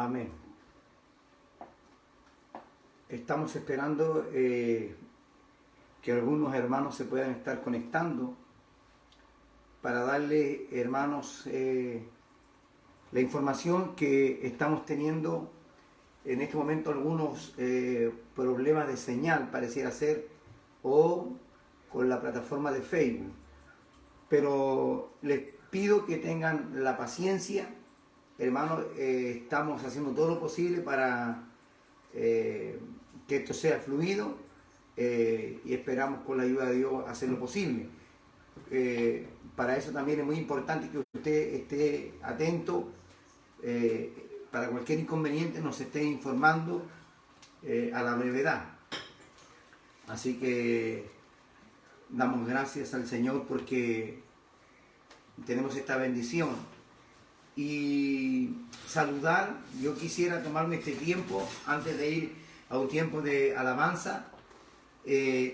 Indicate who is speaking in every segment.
Speaker 1: Amén. Estamos esperando que algunos hermanos se puedan estar conectando para darle, hermanos, la información que estamos teniendo en este momento. Algunos problemas de señal pareciera ser, o con la plataforma de Facebook, pero les pido que tengan la paciencia, hermanos. Estamos haciendo todo lo posible para que esto sea fluido, y esperamos con la ayuda de Dios hacer lo posible. Para eso también es muy importante que usted esté atento, para cualquier inconveniente nos esté informando a la brevedad. Así que damos gracias al Señor porque tenemos esta bendición. Y saludar, yo quisiera tomarme este tiempo antes de ir a un tiempo de alabanza,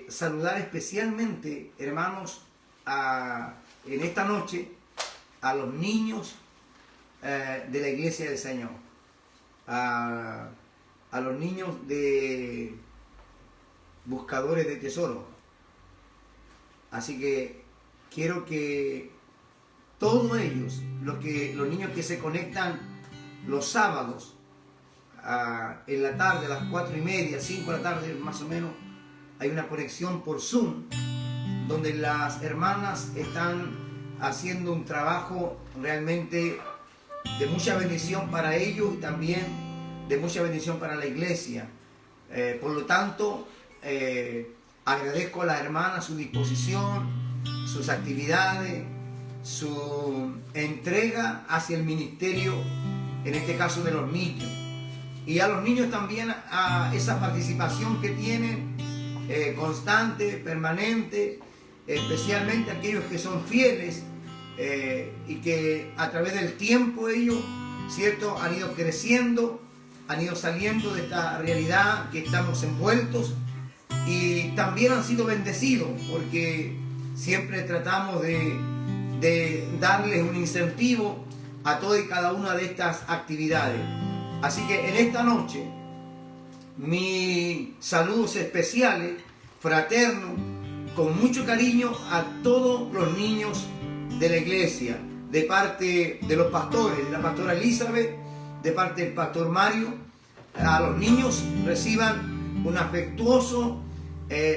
Speaker 1: saludar especialmente, hermanos, en esta noche a los niños de la iglesia del Señor, a los niños de buscadores de tesoros. Así que quiero que todos ellos, los niños que se conectan los sábados en la tarde, a las 4:30, 5 de la tarde más o menos, hay una conexión por Zoom, donde las hermanas están haciendo un trabajo realmente de mucha bendición para ellos y también de mucha bendición para la iglesia. Por lo tanto, agradezco a las hermanas su disposición, sus actividades, su entrega hacia el ministerio, en este caso de los niños. Y a los niños también a esa participación que tienen constante, permanente, especialmente aquellos que son fieles, y que a través del tiempo ellos, ¿cierto?, han ido creciendo, han ido saliendo de esta realidad que estamos envueltos, y también han sido bendecidos porque siempre tratamos de darles un incentivo a todas y cada una de estas actividades. Así que en esta noche, mis saludos especiales, fraternos, con mucho cariño a todos los niños de la iglesia, de parte de los pastores, de la pastora Elizabeth, de parte del pastor Mario. A los niños reciban un afectuoso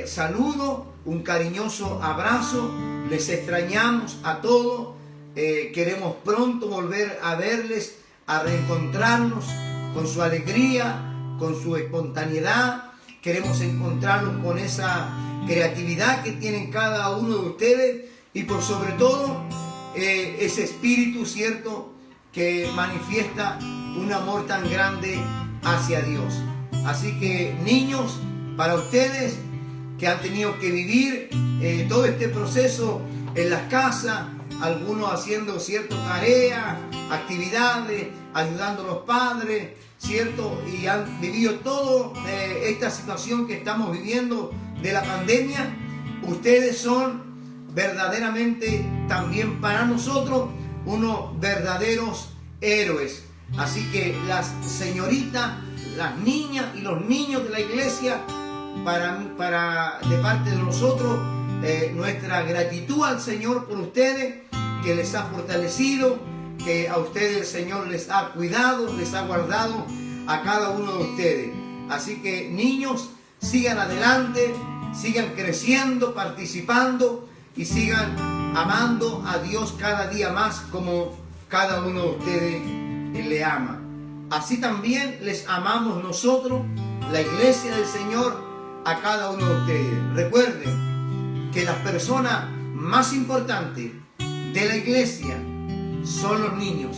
Speaker 1: saludo, un cariñoso abrazo. Les extrañamos a todos, queremos pronto volver a verles, a reencontrarnos con su alegría, con su espontaneidad. Queremos encontrarlos con esa creatividad que tienen cada uno de ustedes, y por sobre todo ese espíritu, cierto, que manifiesta un amor tan grande hacia Dios. Así que, niños, para ustedes que han tenido que vivir todo este proceso en las casas, algunos haciendo ciertas tareas, actividades, ayudando a los padres, ¿cierto? Y han vivido toda esta situación que estamos viviendo de la pandemia. Ustedes son verdaderamente también para nosotros unos verdaderos héroes. Así que las señoritas, las niñas y los niños de la iglesia, de parte de nosotros, nuestra gratitud al Señor por ustedes, que les ha fortalecido, que a ustedes el Señor les ha cuidado, les ha guardado a cada uno de ustedes. Así que, niños, sigan adelante, sigan creciendo, participando y sigan amando a Dios cada día más, como cada uno de ustedes le ama. Así también les amamos nosotros, la iglesia del Señor, a cada uno de ustedes. Recuerden que las personas más importantes de la iglesia son los niños.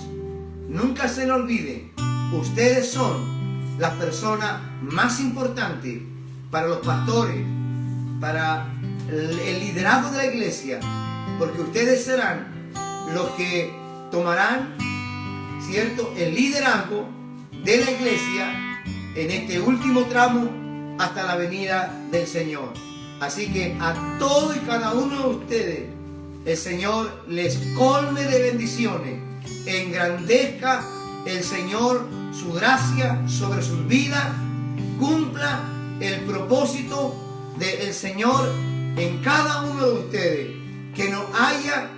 Speaker 1: Nunca se lo olviden. Ustedes son las personas más importantes para los pastores, para el liderazgo de la iglesia, porque ustedes serán los que tomarán, ¿cierto?, el liderazgo de la iglesia en este último tramo hasta la venida del Señor. Así que a todos y cada uno de ustedes, el Señor les colme de bendiciones, engrandezca el Señor su gracia sobre sus vidas, cumpla el propósito del Señor en cada uno de ustedes, que no haya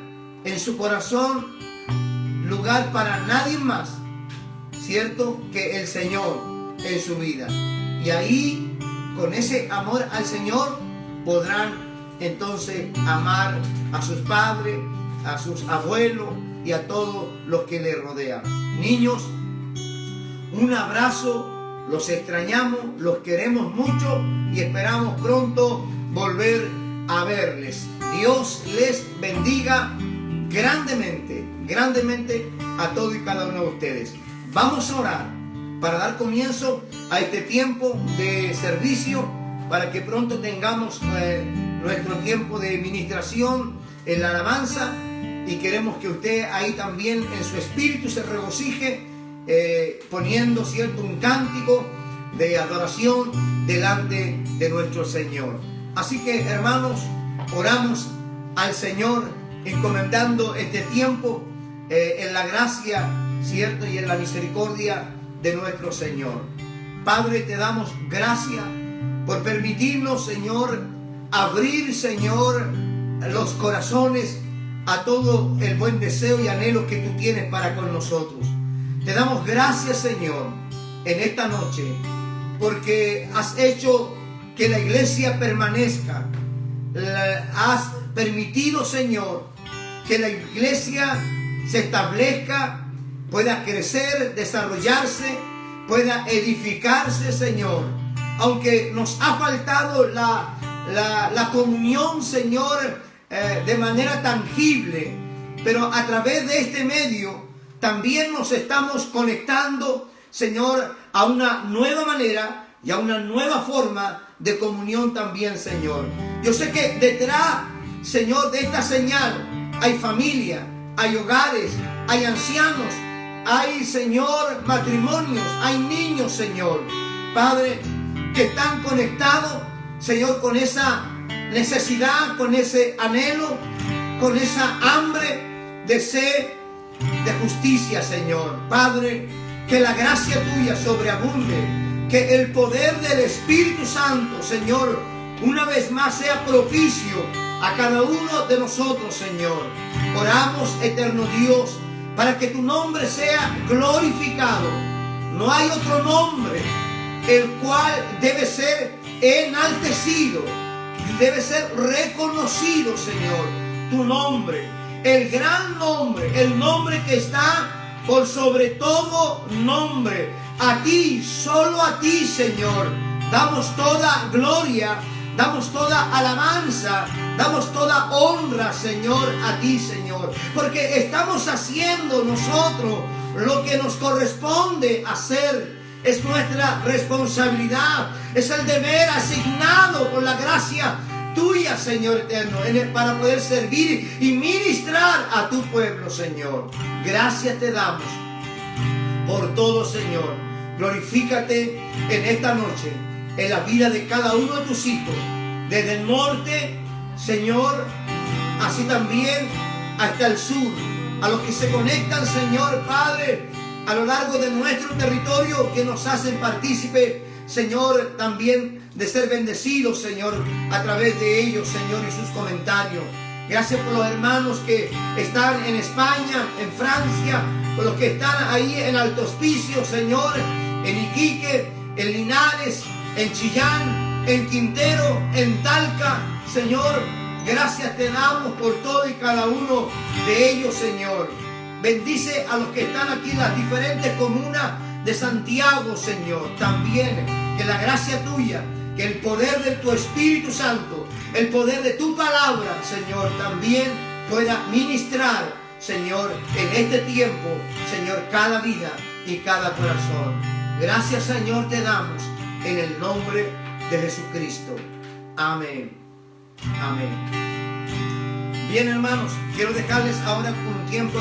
Speaker 1: en su corazón lugar para nadie más, ¿cierto?, que el Señor en su vida. Y ahí, con ese amor al Señor, podrán entonces amar a sus padres, a sus abuelos y a todos los que les rodean. Niños, un abrazo, los extrañamos, los queremos mucho y esperamos pronto volver a verles. Dios les bendiga grandemente, grandemente a todos y cada uno de ustedes. Vamos a orar para dar comienzo a este tiempo de servicio, para que pronto tengamos nuestro tiempo de ministración en la alabanza, y queremos que usted ahí también en su espíritu se regocije poniendo, ¿cierto?, un cántico de adoración delante de nuestro Señor. Así que, hermanos, oramos al Señor encomendando este tiempo en la gracia, ¿cierto?, y en la misericordia de nuestro Señor. Padre, te damos gracias por permitirnos, Señor, abrir, Señor, los corazones a todo el buen deseo y anhelo que tú tienes para con nosotros. Te damos gracias, Señor, en esta noche, porque has hecho que la iglesia permanezca. Has permitido, Señor, que la iglesia se establezca, pueda crecer, desarrollarse, pueda edificarse, Señor. Aunque nos ha faltado la comunión, Señor, de manera tangible, pero a través de este medio también nos estamos conectando, Señor, a una nueva manera y a una nueva forma de comunión también, Señor. Yo sé que detrás, Señor, de esta señal hay familia, hay hogares, hay ancianos, hay, Señor, matrimonios, hay niños, Señor, Padre, que están conectados, Señor, con esa necesidad, con ese anhelo, con esa hambre de sed de justicia, Señor. Padre, que la gracia tuya sobreabunde, que el poder del Espíritu Santo, Señor, una vez más sea propicio a cada uno de nosotros, Señor. Oramos, eterno Dios, para que tu nombre sea glorificado. No hay otro nombre el cual debe ser enaltecido, debe ser reconocido, Señor. Tu nombre, el gran nombre, el nombre que está por sobre todo nombre. A ti, solo a ti, Señor, damos toda gloria, damos toda alabanza, damos toda honra, Señor, a ti, Señor, porque estamos haciendo nosotros lo que nos corresponde hacer. Es nuestra responsabilidad, es el deber asignado por la gracia tuya, Señor eterno, para poder servir y ministrar a tu pueblo, Señor. Gracias te damos por todo, Señor. Glorifícate en esta noche, en la vida de cada uno de tus hijos, desde el norte, Señor, así también hasta el sur, a los que se conectan, Señor Padre, a lo largo de nuestro territorio, que nos hacen partícipe, Señor, también de ser bendecidos, Señor, a través de ellos, Señor, y sus comentarios. Gracias por los hermanos que están en España, en Francia, por los que están ahí en Alto Hospicio, Señor, en Iquique, en Linares, en Chillán, en Quintero, en Talca, Señor. Gracias te damos por todo y cada uno de ellos, Señor. Bendice a los que están aquí en las diferentes comunas de Santiago, Señor. También que la gracia tuya, que el poder de tu Espíritu Santo, el poder de tu palabra, Señor, también pueda ministrar, Señor, en este tiempo, Señor, cada vida y cada corazón. Gracias, Señor, te damos en el nombre de Jesucristo. Amén. Amén. Bien, hermanos, quiero dejarles ahora un tiempo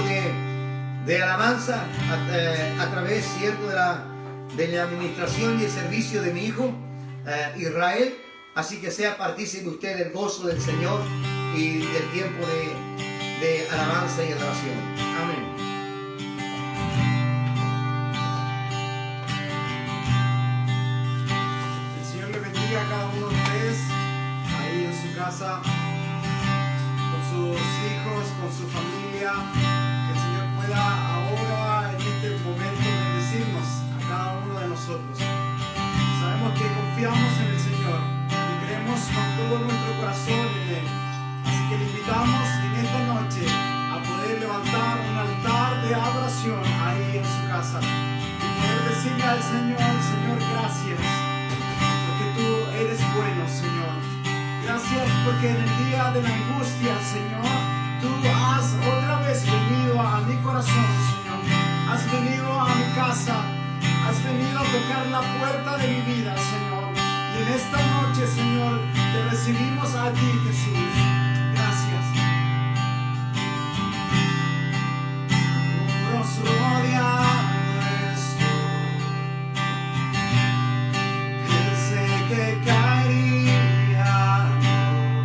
Speaker 1: de alabanza a través, ¿cierto?, de la administración y el servicio de mi hijo Israel. Así que sea partícipe usted del gozo del Señor y del tiempo de alabanza y adoración. Amén.
Speaker 2: al Señor. Señor, gracias, porque tú eres bueno, Señor. Gracias porque en el día de la angustia, Señor, tú has otra vez venido a mi corazón, Señor. Has venido a mi casa, has venido a tocar la puerta de mi vida, Señor. Y en esta noche, Señor, te recibimos a ti, Jesús. Gracias. Rodeado estoy, pensé que caería hoy,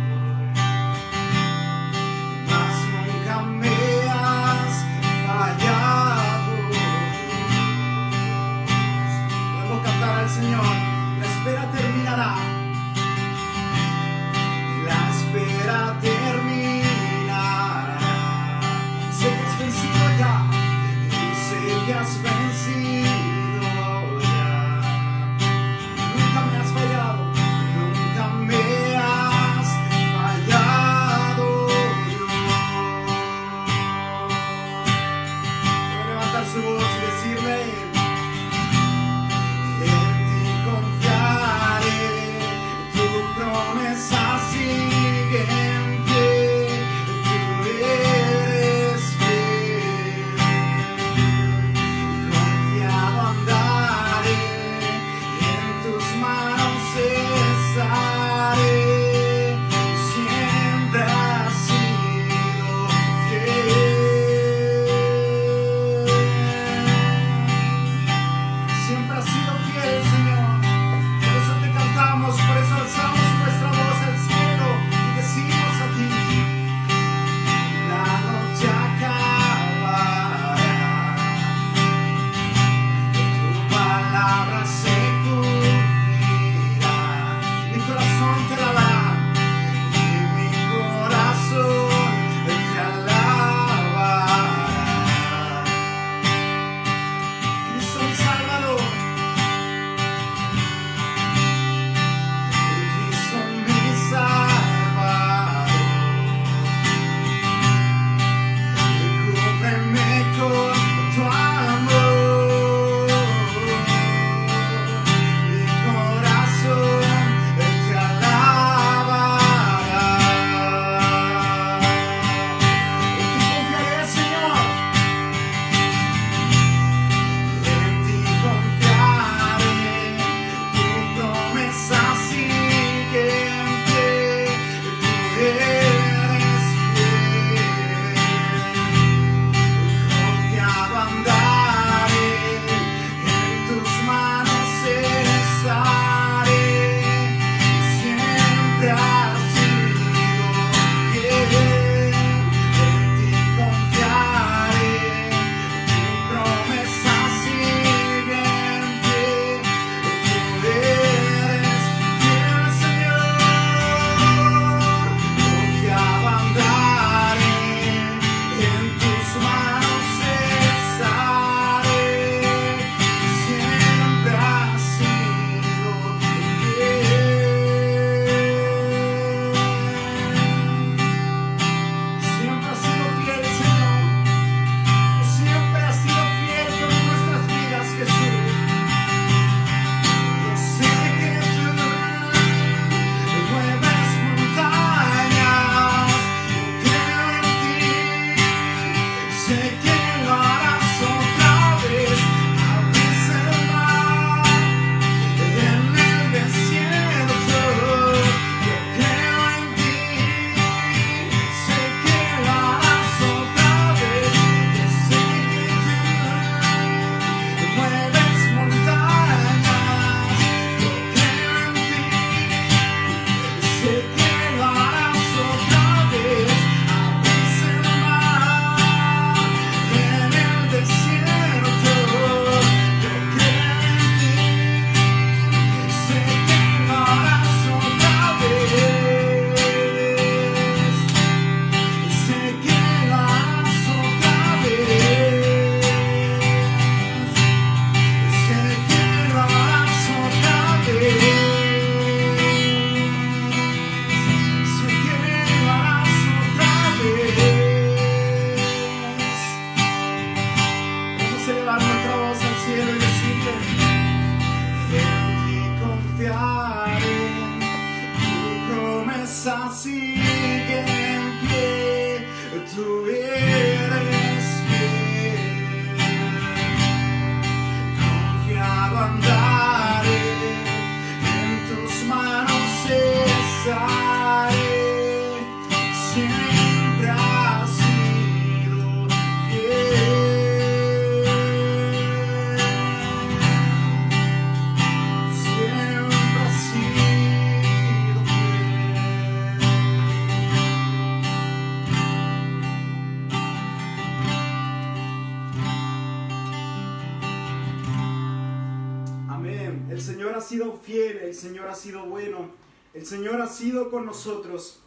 Speaker 2: El Señor ha sido fiel, el Señor ha sido bueno, el Señor ha sido con nosotros.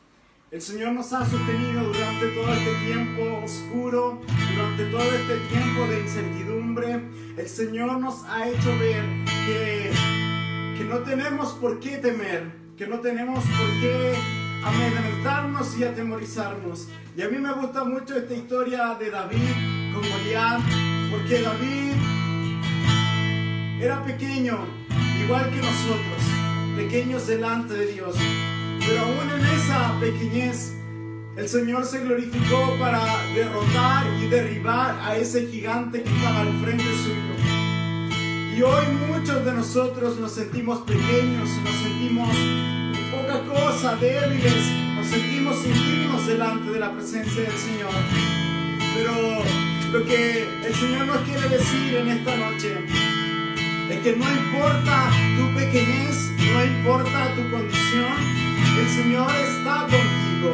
Speaker 2: El Señor nos ha sostenido durante todo este tiempo oscuro, durante todo este tiempo de incertidumbre. El Señor nos ha hecho ver que no tenemos por qué temer, que no tenemos por qué amedrentarnos y atemorizarnos. Y a mí me gusta mucho esta historia de David con Goliat, porque David era pequeño, igual que nosotros, pequeños delante de Dios. Pero aún en esa pequeñez, el Señor se glorificó para derrotar y derribar a ese gigante que estaba al frente suyo. Y hoy muchos de nosotros nos sentimos pequeños, nos sentimos poca cosa, débiles, nos sentimos indignos delante de la presencia del Señor. Pero lo que el Señor nos quiere decir en esta noche es que no importa tu pequeñez, no importa tu condición, el Señor está contigo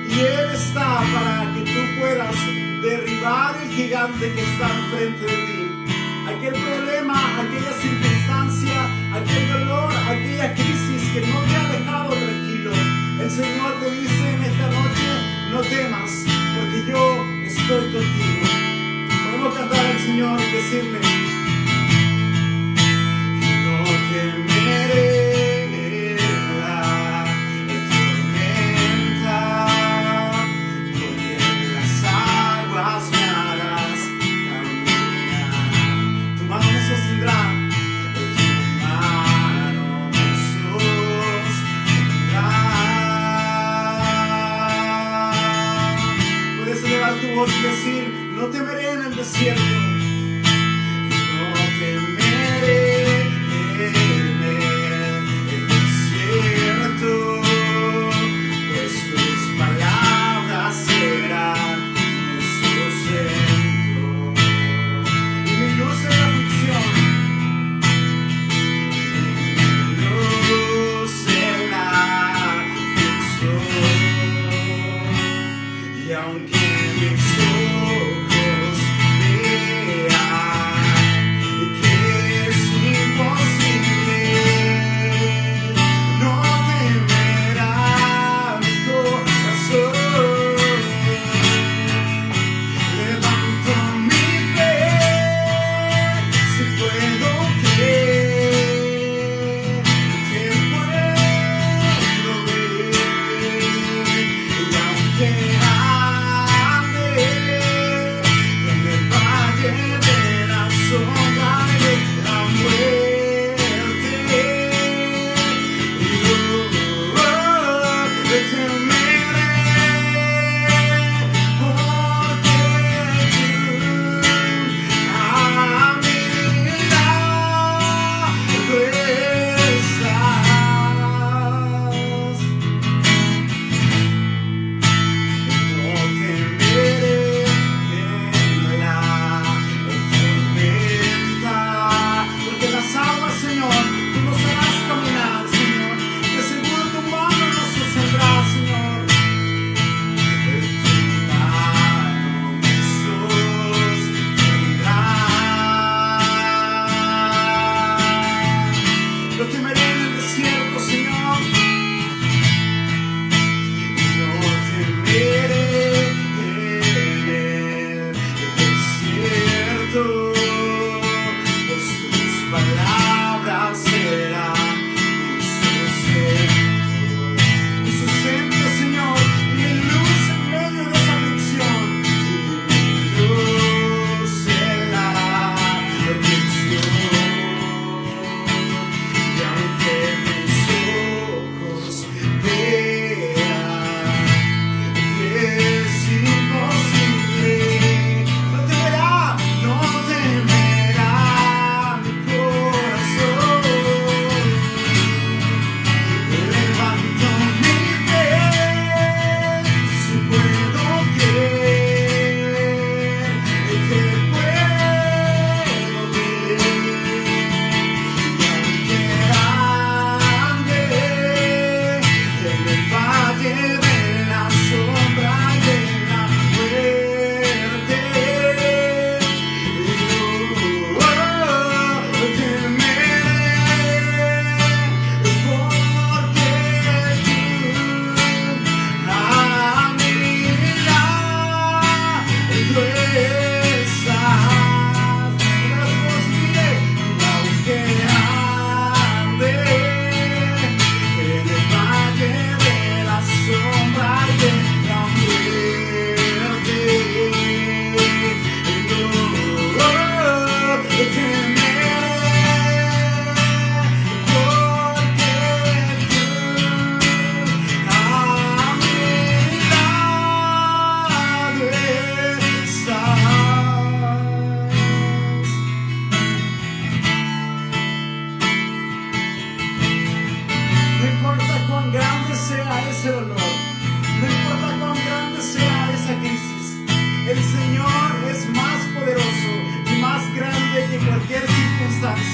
Speaker 2: y Él está para que tú puedas derribar el gigante que está enfrente de ti. Aquel problema, aquella circunstancia, aquel dolor, aquella crisis que no te ha dejado tranquilo. El Señor te dice en esta noche, no temas, porque yo estoy contigo. Podemos cantar al Señor y decirle, no temeré la tormenta, porque en las aguas me harás caminar. Tu mano me sostendrá, tu mano me sostendrá. Puedes elevar tu voz y decir, no temeré en el desierto, no temeré en el desierto, pues tus palabras serán mi sustento y mi luz en la aflicción, mi luz en la aflicción. Y aunque mis ojos vean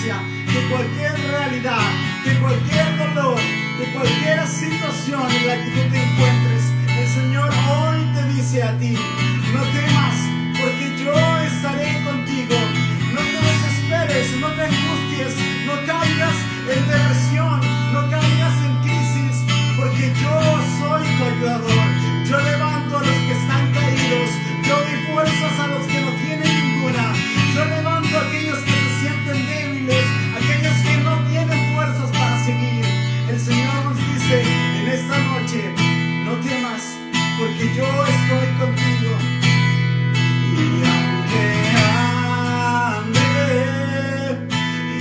Speaker 2: circunstancia, que cualquier realidad, que cualquier dolor, que cualquier situación en la que tú te encuentres, el Señor hoy te dice a ti: no temas, porque yo estaré contigo. No te desesperes, no te angusties, no caigas en depresión, no caigas en crisis, porque yo soy tu ayudador. Yo levanto a los que están caídos, yo doy fuerzas a los que no tienen ninguna. Yo levanto a aquellos que se sienten débiles, aquellos que no tienen fuerzas para seguir. El Señor nos dice en esta noche: no temas, porque yo estoy contigo. Y aunque ande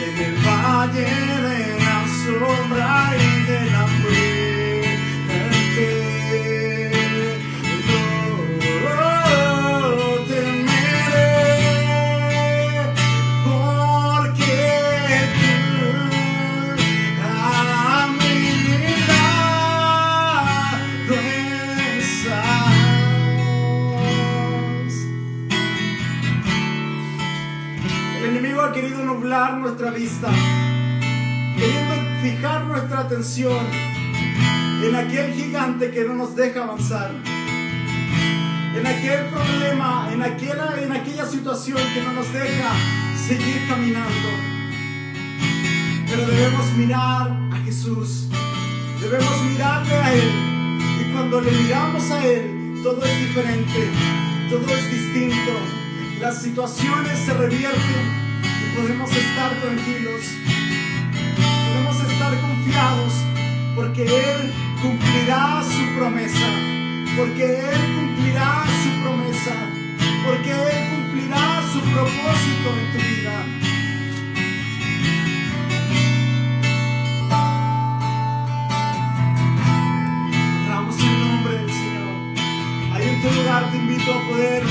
Speaker 2: en el valle de la sombra y de la muerte, no temeré, porque tú a mi lado estás. El enemigo ha querido nublar nuestra vista, queriendo fijar nuestra atención en aquel gigante que no nos deja avanzar, en aquel problema, en aquella situación que no nos deja seguir caminando. Pero debemos mirar a Jesús, debemos mirarle a Él, y cuando le miramos a Él, todo es diferente, todo es distinto. Las situaciones se revierten y podemos estar tranquilos, podemos estar confiados, porque Él cumplirá su promesa, porque Él cumplirá su promesa, porque Él cumplirá su propósito en tu vida. Oramos en nombre del Señor. Ahí en tu lugar te invito a poder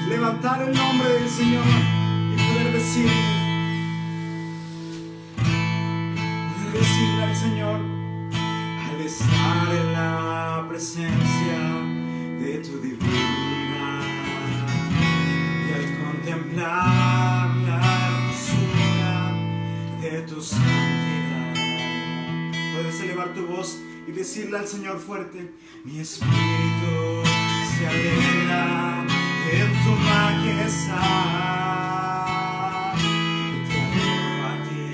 Speaker 2: levantar el nombre del Señor y poder decirle al Señor: al estar en la presencia de tu divinidad y al contemplar la hermosura de tu santidad, puedes elevar tu voz y decirle al Señor fuerte: mi espíritu se alegra en tu majestad, te adoro a ti.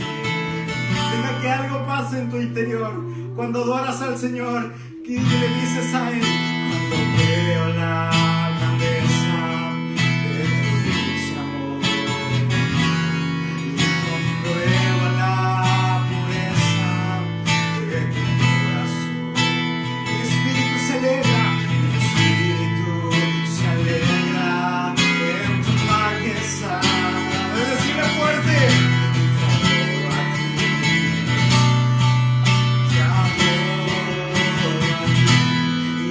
Speaker 2: Deja que algo pase en tu interior cuando adoras al Señor y le dices a Él: cuando veo la grandeza de tu dulce amor y compruebo la pureza de tu corazón, mi espíritu se alegra.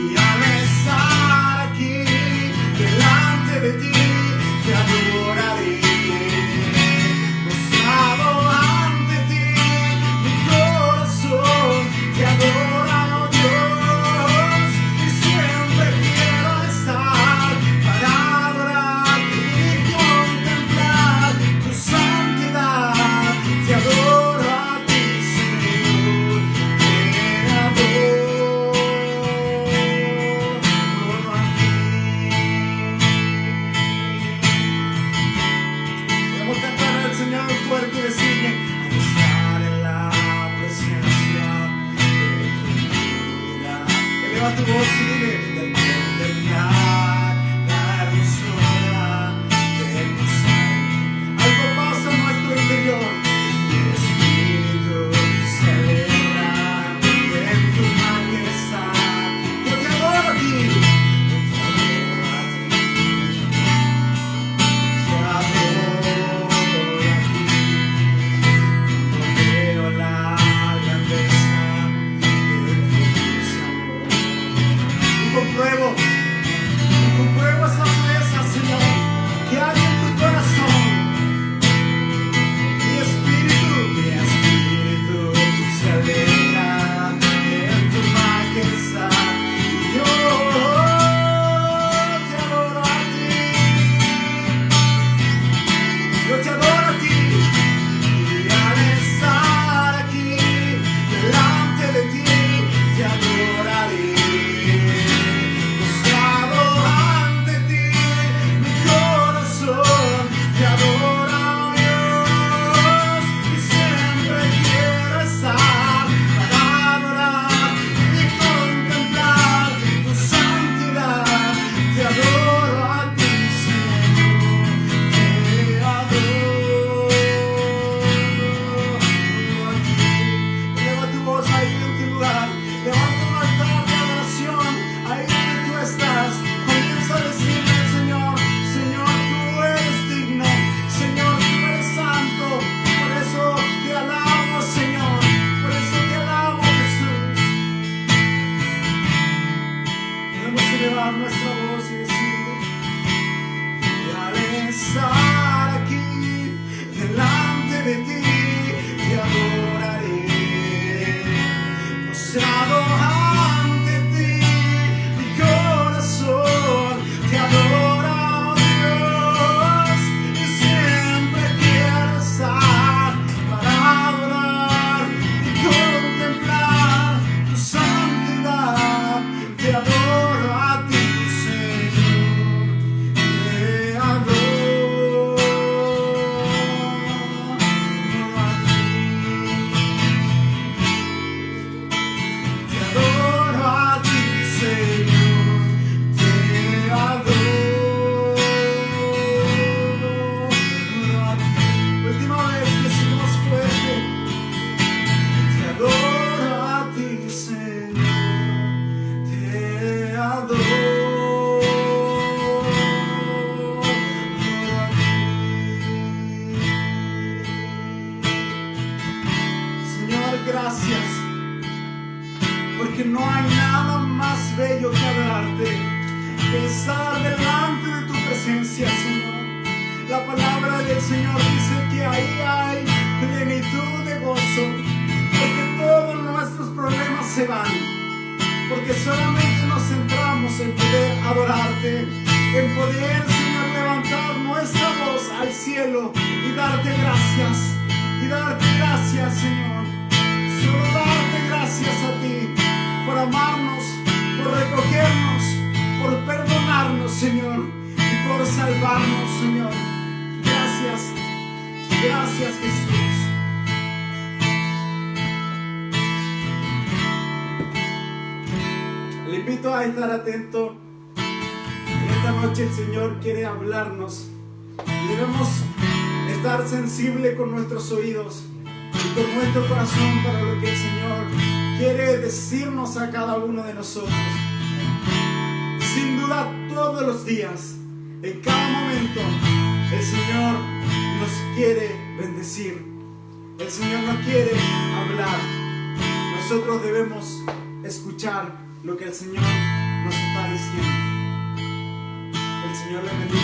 Speaker 2: Y al estar aquí no hay nada más bello que adorarte, que estar delante de tu presencia, Señor. La palabra del Señor dice que ahí hay plenitud de gozo, porque todos nuestros problemas se van, porque solamente nos centramos en poder adorarte, en poder, Señor, levantar nuestra voz al cielo y darte gracias, Señor. Solo darte gracias a ti por amarnos, por recogernos, por perdonarnos, Señor, y por salvarnos, Señor. Gracias, Jesús. Le invito a estar atento. En esta noche el Señor quiere hablarnos. Debemos estar sensibles con nuestros oídos y con nuestro corazón para lo que el Señor quiere decirnos a cada uno de nosotros. Sin duda, todos los días, en cada momento, el Señor nos quiere bendecir. El Señor nos quiere hablar. Nosotros debemos escuchar lo que el Señor nos está diciendo. El Señor le bendiga.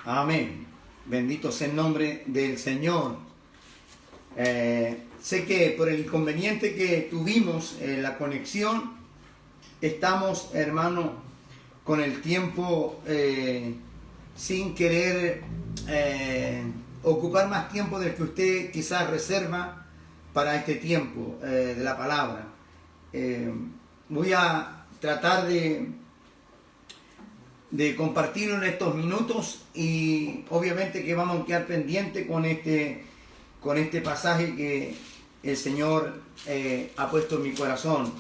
Speaker 1: Amén. Bendito sea el nombre del Señor. Sé que por el inconveniente que tuvimos en la conexión, estamos, hermano, con el tiempo sin querer ocupar más tiempo del que usted quizás reserva para este tiempo de la palabra. Voy a tratar de compartirlo en estos minutos, y obviamente que vamos a quedar pendientes con este pasaje que el Señor ha puesto en mi corazón.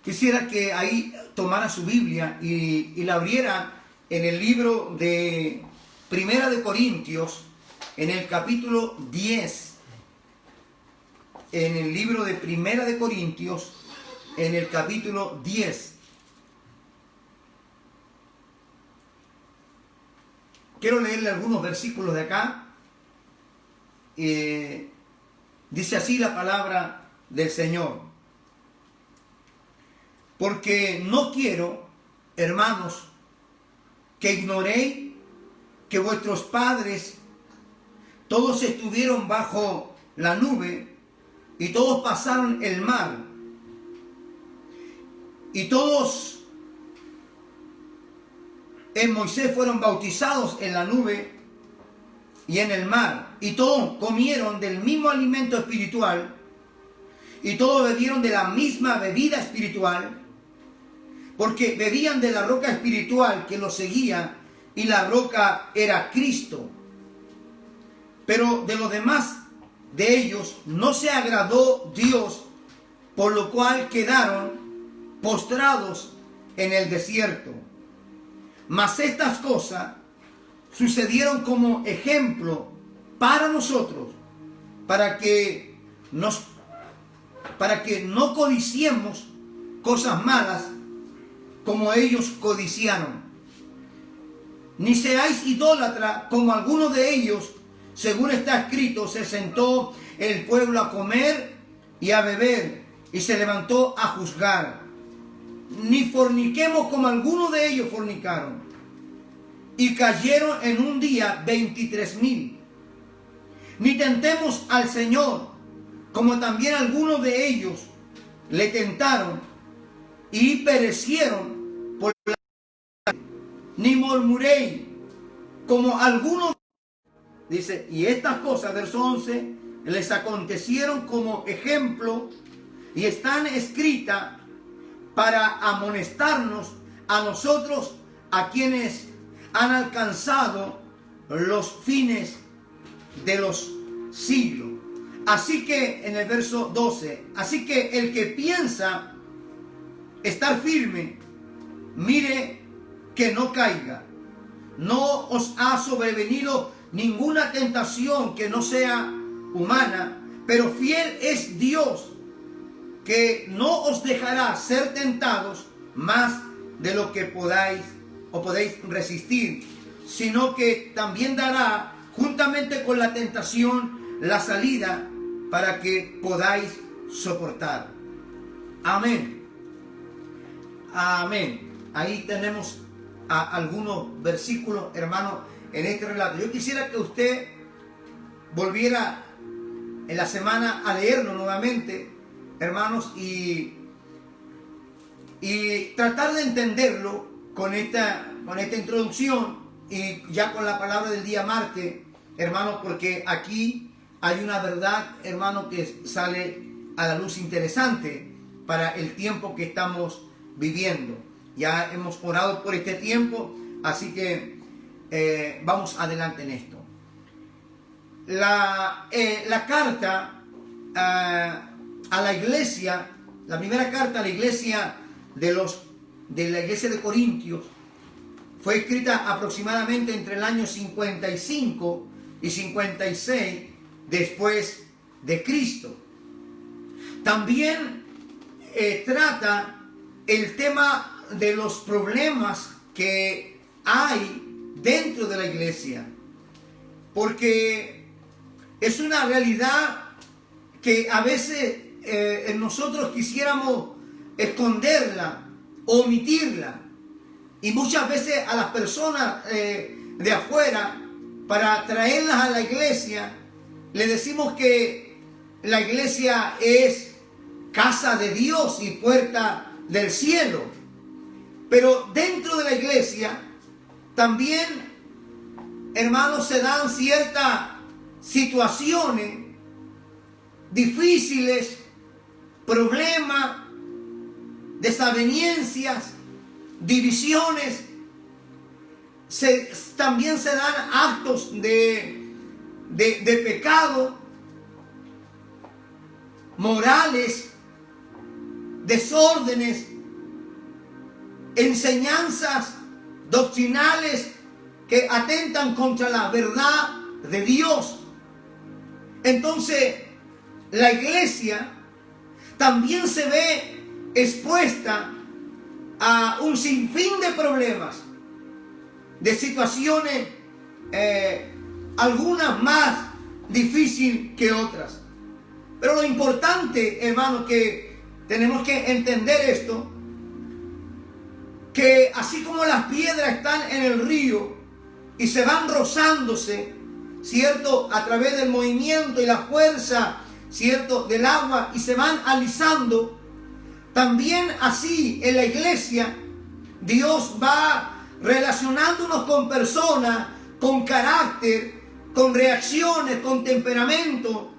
Speaker 1: Quisiera que ahí tomara su Biblia y la abriera en el libro de Primera de Corintios, en el capítulo 10. En el libro de Primera de Corintios, en el capítulo 10. Quiero leerle algunos versículos de acá. Dice así la palabra del Señor: porque no quiero, hermanos, que ignoréis que vuestros padres todos estuvieron bajo la nube y todos pasaron el mar, y todos en Moisés fueron bautizados en la nube y en el mar, y todos comieron del mismo alimento espiritual, y todos bebieron de la misma bebida espiritual, porque bebían de la roca espiritual que los seguía, y la roca era Cristo. Pero de los demás de ellos no se agradó Dios, por lo cual quedaron postrados en el desierto. Mas estas cosas sucedieron como ejemplo para nosotros, para que no codiciemos cosas malas como ellos codiciaron. Ni seáis idólatras como algunos de ellos, según está escrito: se sentó el pueblo a comer y a beber, y se levantó a juzgar. Ni forniquemos como algunos de ellos fornicaron, y cayeron en un día 23,000. Ni tentemos al Señor, como también algunos de ellos le tentaron y perecieron por la... Ni murmuréis como algunos. Dice, y estas cosas, verso 11, les acontecieron como ejemplo y están escritas para amonestarnos a nosotros, a quienes han alcanzado los fines de los siglos. Así que, en el verso 12, así que el que piensa estar firme, mire que no caiga. No os ha sobrevenido ninguna tentación que no sea humana, pero fiel es Dios, que no os dejará ser tentados más de lo que podáis o podéis resistir, sino que también dará juntamente con la tentación la salida para que podáis soportar. Amén. Amén. Ahí tenemos algunos versículos, hermanos, en este relato. Yo quisiera que usted volviera en la semana a leerlo nuevamente, hermanos, y tratar de entenderlo con esta introducción y ya con la palabra del día martes, hermanos, porque aquí hay una verdad, hermano, que sale a la luz interesante para el tiempo que estamos viviendo. Ya hemos orado por este tiempo, así que vamos adelante en esto. La carta a la iglesia, la primera carta a la iglesia de la iglesia de Corintios, fue escrita aproximadamente entre el año 55 y 56 después de Cristo. También trata el tema de los problemas que hay dentro de la iglesia, porque es una realidad que a veces nosotros quisiéramos esconderla, omitirla, y muchas veces a las personas de afuera, para traerlas a la iglesia, le decimos que la iglesia es casa de Dios y puerta del cielo. Pero dentro de la iglesia también, hermanos, se dan ciertas situaciones difíciles, problemas, desavenencias, divisiones. También se dan actos de pecado, morales, desórdenes, enseñanzas doctrinales que atentan contra la verdad de Dios. Entonces, la iglesia también se ve expuesta a un sinfín de problemas, de situaciones, algunas más difíciles que otras. Pero lo importante, hermano, que tenemos que entender esto, que así como las piedras están en el río y se van rozándose, ¿cierto?, a través del movimiento y la fuerza, ¿cierto?, del agua, y se van alisando, también así en la iglesia Dios va relacionándonos con personas, con carácter, con reacciones, con temperamento,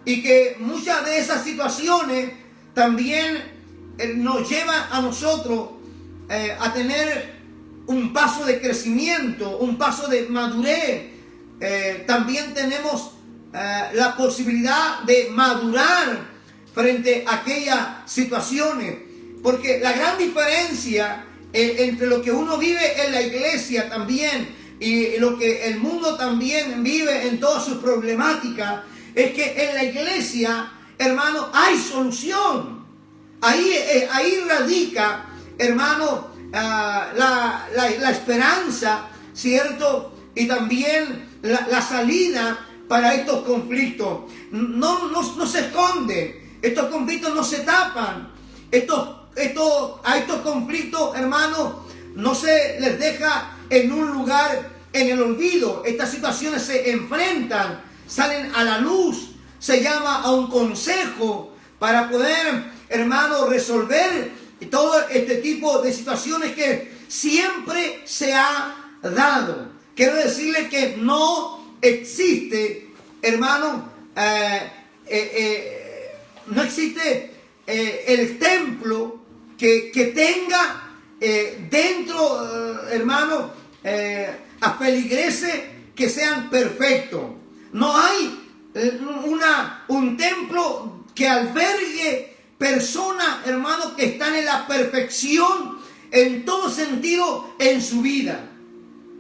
Speaker 1: y que muchas de esas situaciones también nos llevan a nosotros a tener un paso de crecimiento, un paso de madurez. También tenemos la posibilidad de madurar frente a aquellas situaciones, porque la gran diferencia entre lo que uno vive en la iglesia también y lo que el mundo también vive en todas sus problemáticas es que en la iglesia, hermano, hay solución. Ahí radica, hermano, la esperanza, ¿cierto? Y también la salida para estos conflictos. No se esconden. Estos conflictos no se tapan. A estos conflictos, hermano, no se les deja en un lugar en el olvido. Estas situaciones se enfrentan, salen a la luz, se llama a un consejo para poder, hermano, resolver todo este tipo de situaciones que siempre se ha dado. Quiero decirle que no existe, hermano, no existe el templo que tenga dentro, hermano, a feligreses que sean perfectos. No hay un templo que albergue personas, hermanos, que están en la perfección en todo sentido en su vida.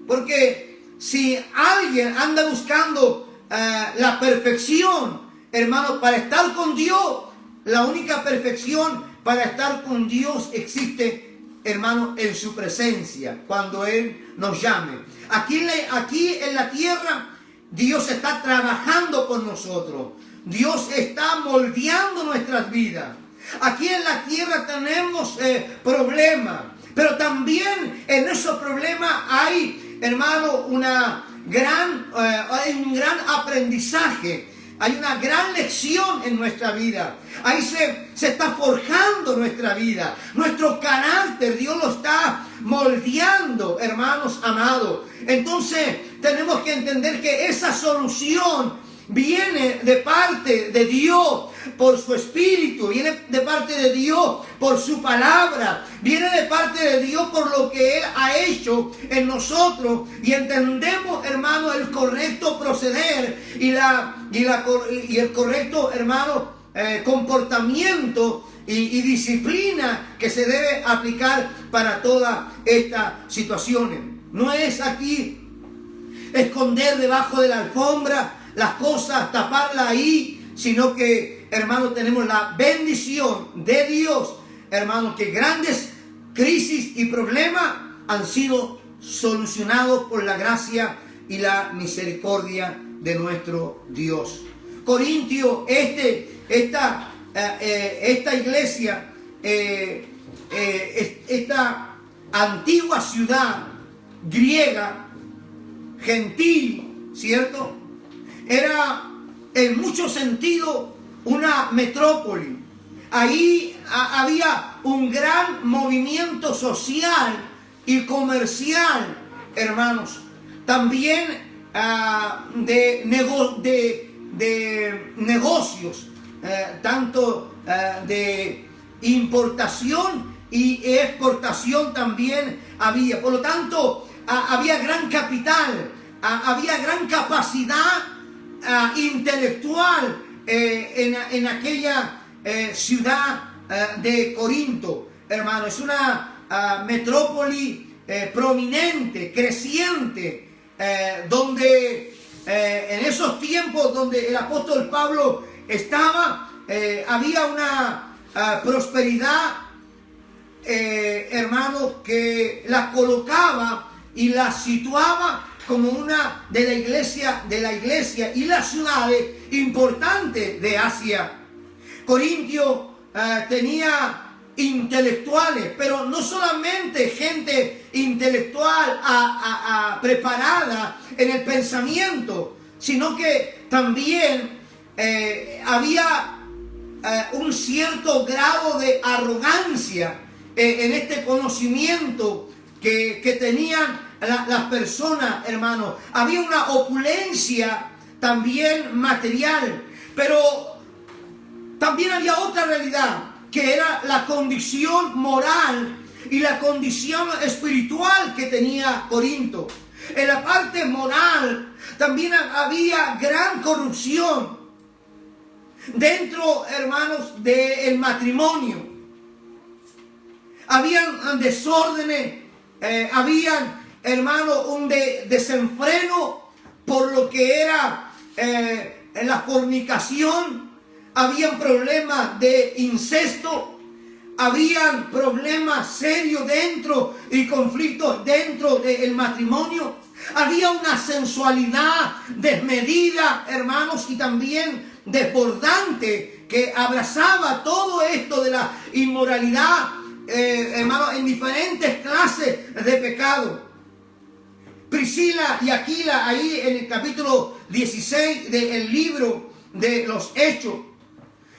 Speaker 1: Porque si alguien anda buscando la perfección, hermano, para estar con Dios, la única perfección para estar con Dios existe, hermano, en su presencia, cuando Él nos llame. Aquí en la tierra, Dios está trabajando con nosotros. Dios está moldeando nuestras vidas. Aquí en la tierra tenemos problemas, pero también en esos problemas hay, hermano, un gran aprendizaje. Hay una gran lección en nuestra vida. Ahí se está forjando nuestra vida. Nuestro carácter, Dios lo está moldeando, hermanos amados. Entonces tenemos que entender que esa solución viene de parte de Dios por su Espíritu, viene de parte de Dios por su palabra, viene de parte de Dios por lo que Él ha hecho en nosotros, y entendemos, hermano, el correcto proceder y el correcto, hermano, comportamiento y disciplina que se debe aplicar para todas estas situaciones. No es aquí esconder debajo de la alfombra las cosas, taparlas ahí, sino que, hermano, tenemos la bendición de Dios, hermano, que grandes crisis y problemas han sido solucionados por la gracia y la misericordia de nuestro Dios. Corintio, esta iglesia, esta antigua ciudad griega, gentil, ¿cierto?, era en muchos sentidos una metrópoli. Ahí había un gran movimiento social y comercial, hermanos. También de negocios, tanto de importación y exportación también había. Por lo tanto, había gran capital, había gran capacidad intelectual en aquella ciudad de Corinto, hermano. Es una metrópoli prominente, creciente, donde en esos tiempos donde el apóstol Pablo estaba, había una prosperidad, hermano, que la colocaba y la situaba como una de la iglesia y las ciudades importantes de Asia. Corintio tenía intelectuales, pero no solamente gente intelectual preparada en el pensamiento, sino que también había un cierto grado de arrogancia en este conocimiento que tenían las personas, hermanos. Había una opulencia también material, pero también había otra realidad, que era la condición moral y la condición espiritual que tenía Corinto. En la parte moral también había gran corrupción dentro, hermanos, del matrimonio. Habían desórdenes, habían, hermano, un desenfreno por lo que era la fornicación. Habían problemas de incesto, habían problemas serios dentro y conflictos dentro del matrimonio. Había una sensualidad desmedida, hermanos, y también desbordante, que abrazaba todo esto de la inmoralidad, hermanos, en diferentes clases de pecado. Priscila y Aquila, ahí en el capítulo 16 del libro de los Hechos,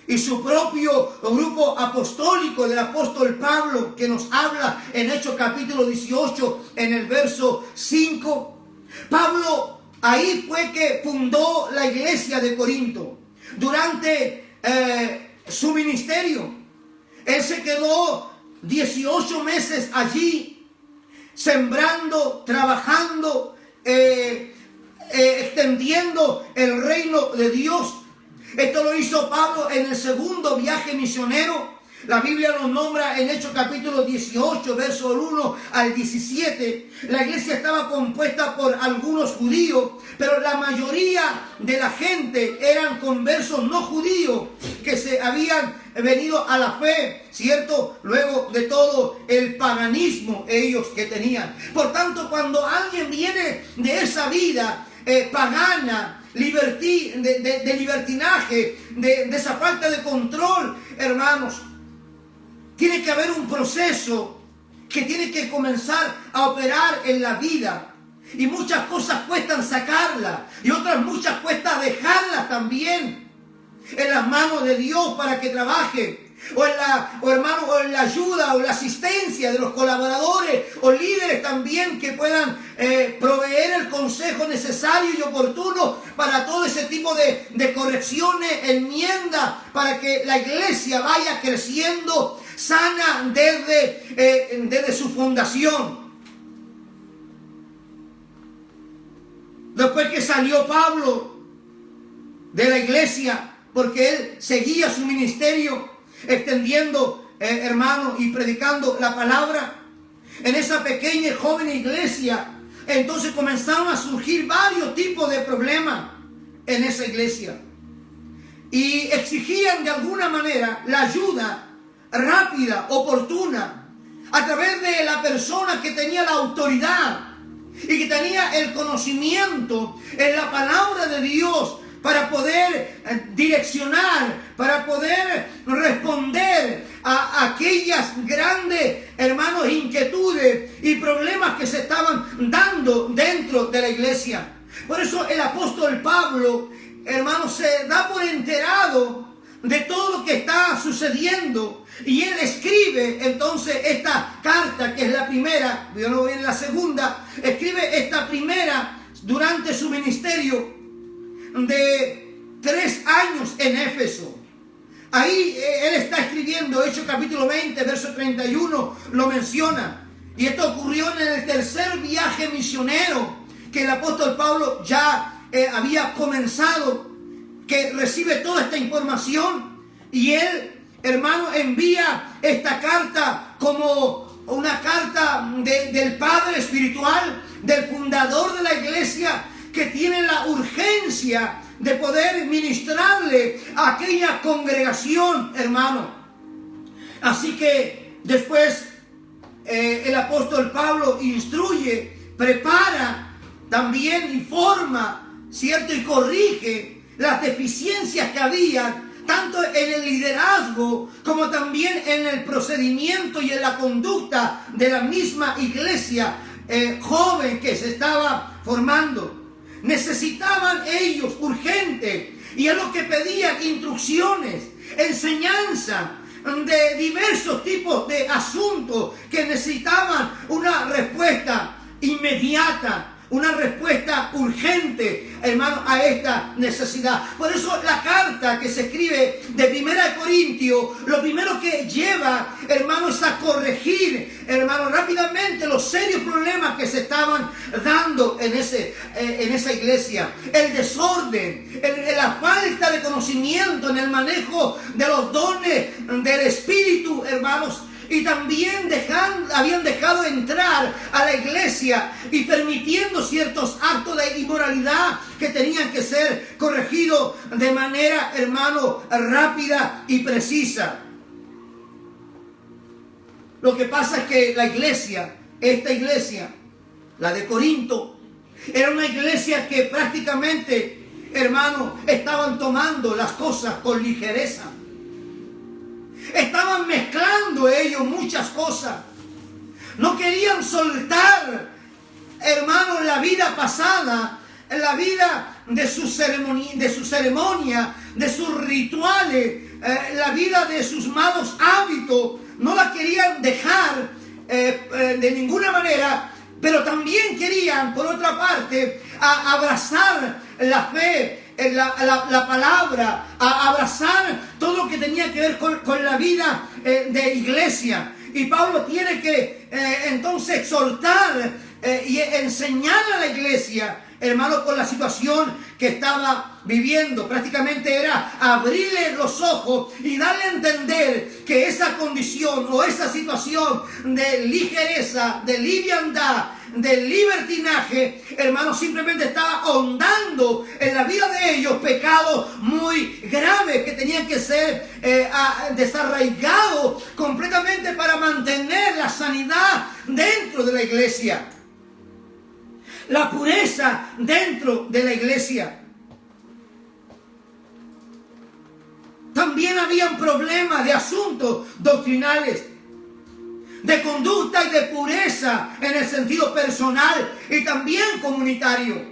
Speaker 1: y su propio grupo apostólico del apóstol Pablo, que nos habla en Hechos capítulo 18 en el verso 5. Pablo ahí fue que fundó la iglesia de Corinto. Durante su ministerio, él se quedó 18 meses allí, sembrando, trabajando, extendiendo el reino de Dios. Esto lo hizo Pablo en el segundo viaje misionero, La Biblia nos nombra en Hechos capítulo 18, verso 1 al 17. La iglesia estaba compuesta por algunos judíos, pero la mayoría de la gente eran conversos no judíos que se habían venido a la fe, ¿cierto? Luego de todo el paganismo ellos que tenían. Por tanto, cuando alguien viene de esa vida pagana, de libertinaje, de esa falta de control, hermanos, tiene que haber un proceso que tiene que comenzar a operar en la vida. Y muchas cosas cuestan sacarlas y otras muchas cuesta dejarlas también en las manos de Dios para que trabaje. O en la ayuda o la asistencia de los colaboradores o líderes también que puedan proveer el consejo necesario y oportuno para todo ese tipo de correcciones, enmiendas, para que la iglesia vaya creciendo sana desde su fundación. Después que salió Pablo de la iglesia, porque él seguía su ministerio extendiendo, hermanos, y predicando la palabra en esa pequeña y joven iglesia, entonces comenzaron a surgir varios tipos de problemas en esa iglesia y exigían de alguna manera la ayuda rápida, oportuna, a través de la persona que tenía la autoridad y que tenía el conocimiento en la palabra de Dios para poder direccionar, para poder responder a aquellas grandes, hermanos, inquietudes y problemas que se estaban dando dentro de la iglesia. Por eso el apóstol Pablo, hermanos, se da por enterado de todo lo que está sucediendo y él escribe entonces esta carta, que es la primera, yo no voy en la segunda, escribe esta primera durante su ministerio de 3 años en Éfeso. Ahí él está escribiendo, Hechos capítulo 20, verso 31, lo menciona. Y esto ocurrió en el tercer viaje misionero que el apóstol Pablo ya había comenzado, que recibe toda esta información. Y él, hermano, envía esta carta como una carta del Padre espiritual, del fundador de la iglesia, que tiene la urgencia de poder ministrarle a aquella congregación, hermano. Así que después el apóstol Pablo instruye, prepara, también informa, ¿cierto? Y corrige las deficiencias que había tanto en el liderazgo como también en el procedimiento y en la conducta de la misma iglesia joven que se estaba formando. Necesitaban ellos urgente, y es lo que pedían, instrucciones, enseñanza de diversos tipos de asuntos que necesitaban una respuesta inmediata, una respuesta urgente, hermano, a esta necesidad. Por eso la carta que se escribe de 1 Corintios, lo primero que lleva, hermanos, es a corregir, hermanos, rápidamente los serios problemas que se estaban dando en esa iglesia. El desorden, la falta de conocimiento en el manejo de los dones del Espíritu, hermanos. Y también habían dejado entrar a la iglesia y permitiendo ciertos actos de inmoralidad que tenían que ser corregidos de manera, hermano, rápida y precisa. Lo que pasa es que la iglesia, esta iglesia, la de Corinto, era una iglesia que prácticamente, hermano, estaban tomando las cosas con ligereza. Estaban mezclando ellos muchas cosas. No querían soltar, hermanos, la vida pasada, la vida de su ceremonia, de sus rituales, la vida de sus malos hábitos. No la querían dejar de ninguna manera, pero también querían, por otra parte, abrazar la fe, la palabra, a abrazar todo lo que tenía que ver con la vida de iglesia. Y Pablo tiene que entonces exhortar y enseñar a la iglesia, hermano, con la situación que estaba viviendo. Prácticamente era abrirle los ojos y darle a entender que esa condición o esa situación de ligereza, de liviandad, de libertinaje, hermano, simplemente estaba ahondando en la vida de ellos pecados muy graves que tenían que ser desarraigados completamente para mantener la sanidad dentro de la iglesia, la pureza dentro de la iglesia. También habían problemas de asuntos doctrinales, de conducta y de pureza en el sentido personal y también comunitario.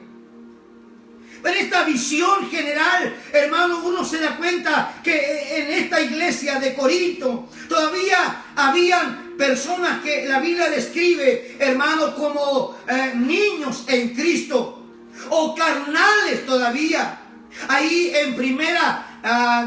Speaker 1: En esta visión general, hermano, uno se da cuenta que en esta iglesia de Corinto todavía habían personas que la Biblia describe, hermano, como niños en Cristo o carnales todavía. Ahí en primera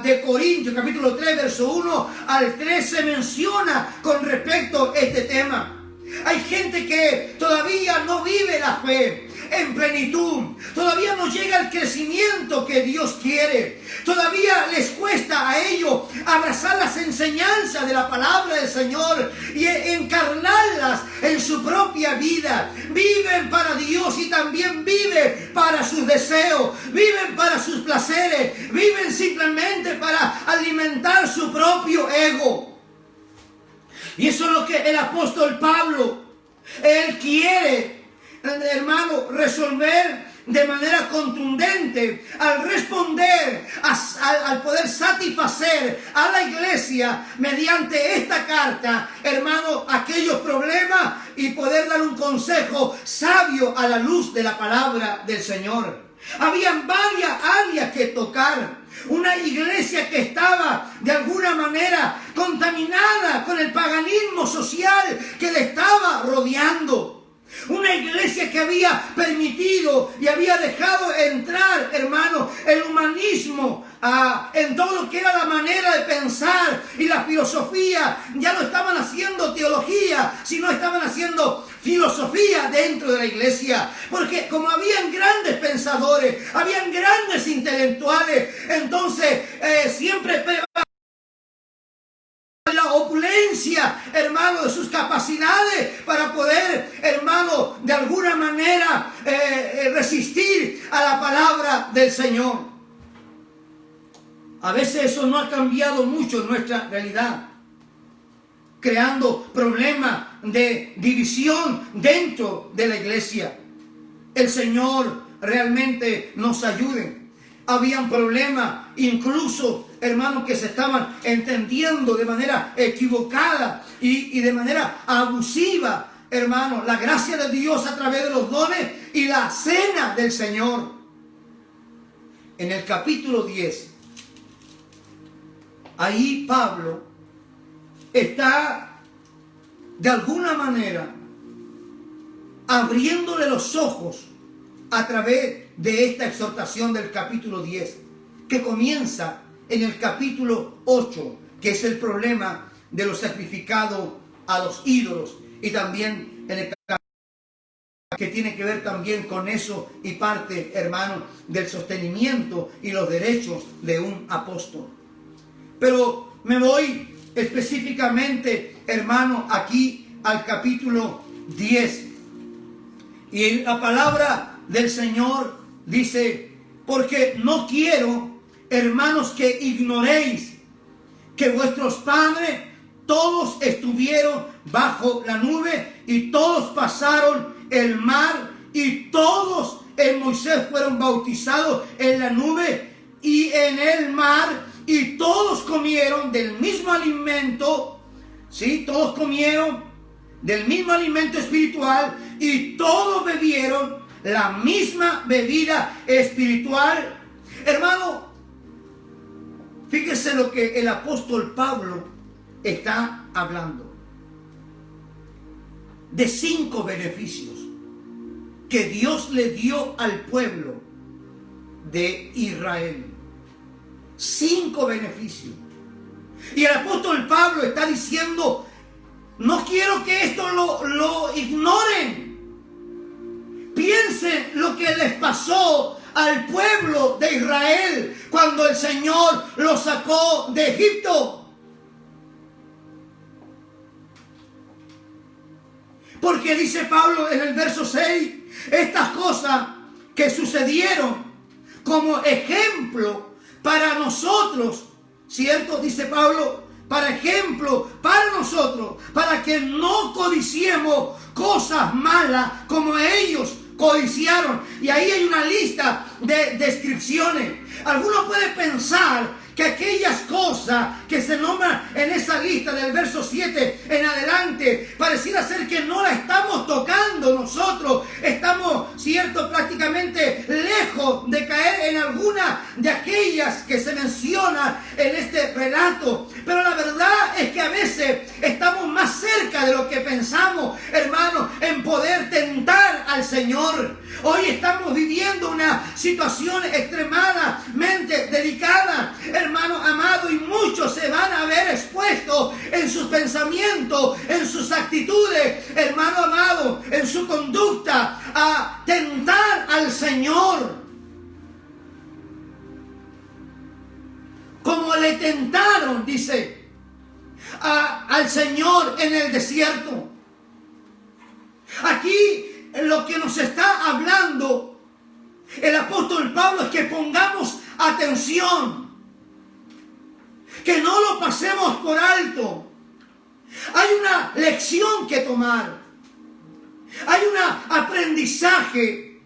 Speaker 1: de Corintios, capítulo 3, verso 1 al 3, se menciona con respecto a este tema. Hay gente que todavía no vive la fe en plenitud, todavía no llega al crecimiento que Dios quiere, todavía les cuesta a ellos abrazar las enseñanzas de la palabra del Señor y encarnarlas en su propia vida. Viven para Dios y también viven para sus deseos, viven para sus placeres, viven simplemente para alimentar su propio ego. Y eso es lo que el apóstol Pablo, él quiere, hermano, resolver de manera contundente al responder, al poder satisfacer a la iglesia mediante esta carta, hermano, aquellos problemas y poder dar un consejo sabio a la luz de la palabra del Señor. Habían varias áreas que tocar. Una iglesia que estaba de alguna manera contaminada con el paganismo social que le estaba rodeando. Una iglesia que había permitido y había dejado entrar, hermano, el humanismo en todo lo que era la manera de pensar y la filosofía. Ya no estaban haciendo teología, sino estaban haciendo filosofía dentro de la iglesia. Porque como habían grandes pensadores, habían grandes intelectuales, entonces siempre la opulencia, hermano, de sus capacidades para poder, hermano, de alguna manera resistir a la palabra del Señor. A veces eso no ha cambiado mucho en nuestra realidad, creando problemas de división dentro de la iglesia. El Señor realmente nos ayude. Habían problemas, incluso, hermanos, que se estaban entendiendo de manera equivocada y de manera abusiva, hermano, la gracia de Dios a través de los dones y la cena del Señor. En el capítulo 10, ahí Pablo está de alguna manera abriéndole los ojos a través de esta exhortación del capítulo 10, que comienza en el capítulo 8, que es el problema de los sacrificados a los ídolos, y también en el capítulo que tiene que ver también con eso y parte, hermano, del sostenimiento y los derechos de un apóstol. Pero me voy específicamente, hermano, aquí al capítulo 10. Y la palabra del Señor dice: porque no quiero, hermanos, que ignoréis que vuestros padres todos estuvieron bajo la nube y todos pasaron el mar y todos en Moisés fueron bautizados en la nube y en el mar, y todos comieron del mismo alimento, ¿sí? Todos comieron del mismo alimento espiritual y todos bebieron la misma bebida espiritual. Hermano, fíjese lo que el apóstol Pablo está hablando. De 5 beneficios que Dios le dio al pueblo de Israel. 5 beneficios. Y el apóstol Pablo está diciendo: no quiero que esto lo ignoren. Piensen lo que les pasó al pueblo de Israel cuando el Señor los sacó de Egipto. Porque dice Pablo en el verso 6, estas cosas que sucedieron como ejemplo para nosotros, ¿cierto? Dice Pablo, para ejemplo para nosotros, para que no codiciemos cosas malas como ellos codiciaron. Y ahí hay una lista de descripciones. Algunos pueden pensar que aquellas cosas que se nombran en esa lista del verso 7 en adelante, pareciera ser que no la estamos tocando nosotros. Estamos, cierto, prácticamente lejos de caer en alguna de aquellas que se mencionan en este relato. Pero la verdad es que a veces estamos más cerca de lo que pensamos, hermanos, en poder tentar al Señor. Hoy estamos viviendo una situación extremadamente delicada, hermano amado, y muchos se van a ver expuestos en sus pensamientos, en sus actitudes, hermano amado, en su conducta, a tentar al Señor. Como le tentaron, dice, al Señor en el desierto. Aquí lo que nos está hablando el apóstol Pablo es que pongamos atención, que no lo pasemos por alto. Hay una lección que tomar, hay un aprendizaje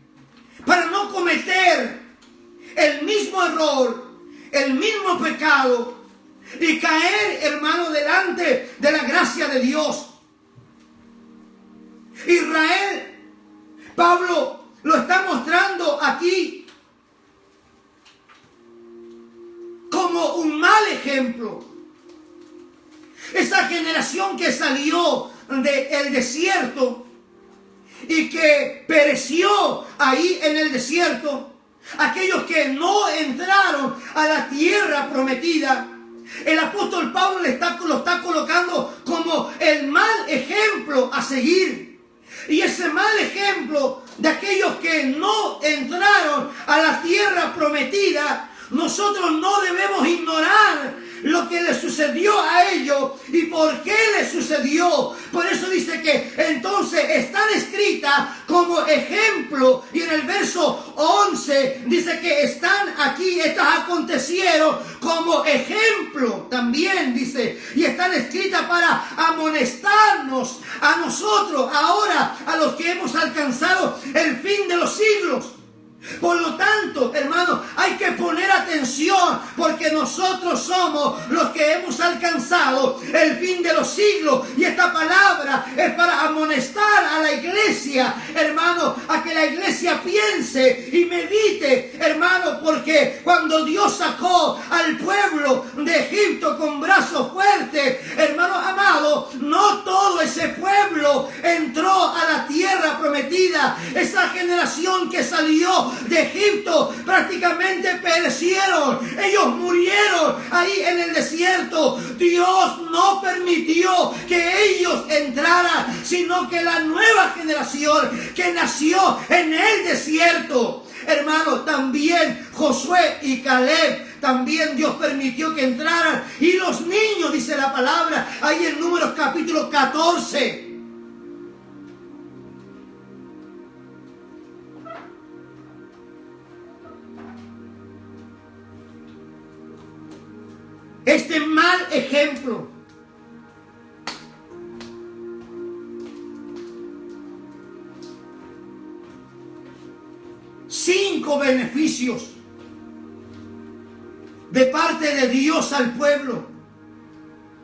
Speaker 1: para no cometer el mismo error, el mismo pecado y caer, hermano, delante de la gracia de Dios. Israel, Pablo lo está mostrando aquí como un mal ejemplo. Esa generación que salió del desierto y que pereció ahí en el desierto, aquellos que no entraron a la tierra prometida, el apóstol Pablo lo está colocando como el mal ejemplo a seguir. Y ese mal ejemplo de aquellos que no entraron a la tierra prometida, nosotros no debemos ignorar lo que le sucedió a ellos y por qué le sucedió. Por eso dice que entonces están escritas como ejemplo, y en el verso 11 dice que están aquí, estas acontecieron como ejemplo también, dice, y están escritas para amonestarnos a nosotros ahora, a los que hemos alcanzado el fin de los siglos. Por lo tanto, hermanos, hay que poner atención, porque nosotros somos los que hemos alcanzado el fin de los siglos, y esta palabra es para amonestar a la iglesia, hermano, a que la iglesia piense y medite, hermano, porque cuando Dios sacó al pueblo de Egipto con brazos fuertes, hermano amado, no todo ese pueblo entró a la tierra prometida. Esa generación que salió de Egipto prácticamente perecieron, ellos murieron ahí en el desierto. Dios no permitió que ellos entraran, sino que la nueva generación que nació en el desierto, hermano, también Josué y Caleb, también Dios permitió que entraran, y los niños, dice la palabra ahí en Números capítulo 14. Este mal ejemplo cinco beneficios de parte de Dios al pueblo.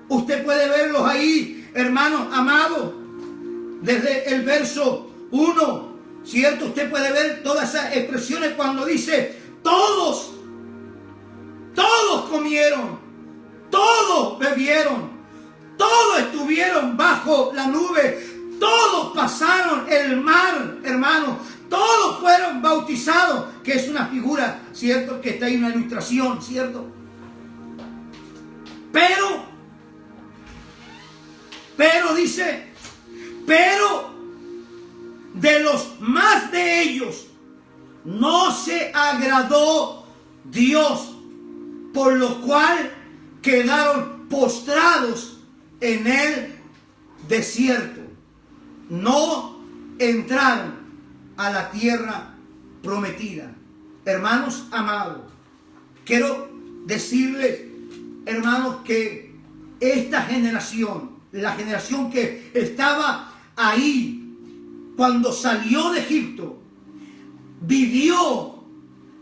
Speaker 1: Usted puede verlos ahí, hermanos amados, desde el verso 1, ¿cierto? Usted puede ver todas esas expresiones cuando dice todos comieron, todos bebieron, todos estuvieron bajo la nube, todos pasaron el mar, hermano, todos fueron bautizados, que es una figura, ¿cierto? Que está ahí una ilustración, ¿cierto? Pero dice, pero de los más de ellos no se agradó Dios, por lo cual quedaron postrados en el desierto. No entraron a la tierra prometida. Hermanos amados, quiero decirles, hermanos, que esta generación, la generación que estaba ahí cuando salió de Egipto, vivió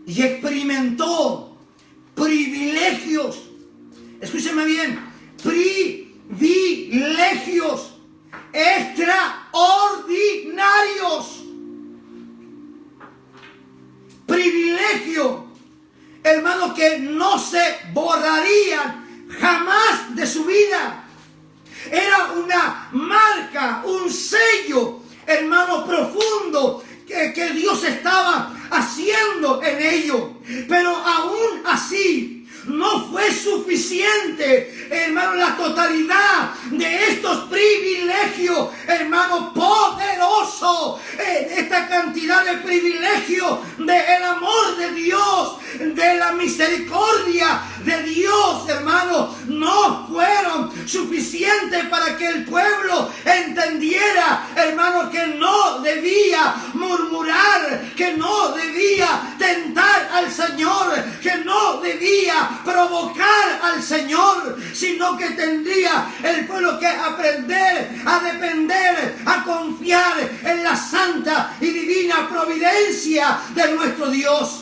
Speaker 1: y experimentó privilegios. Escúcheme bien, privilegios extraordinarios. Privilegio, hermano, que no se borrarían jamás de su vida. Era una marca, un sello, hermano, profundo que Dios estaba haciendo en ello. Pero aún así no fue suficiente, hermano, la totalidad de estos privilegios, hermano, poderoso. Esta cantidad de privilegios del amor de Dios, de la misericordia de Dios, hermano, no fueron suficientes para que el pueblo entendiera, hermano, que no debía murmurar, que no debía tentar al Señor, que no debía provocar al Señor, sino que tendría el pueblo que aprender a depender, a confiar en la santa y divina providencia de nuestro Dios.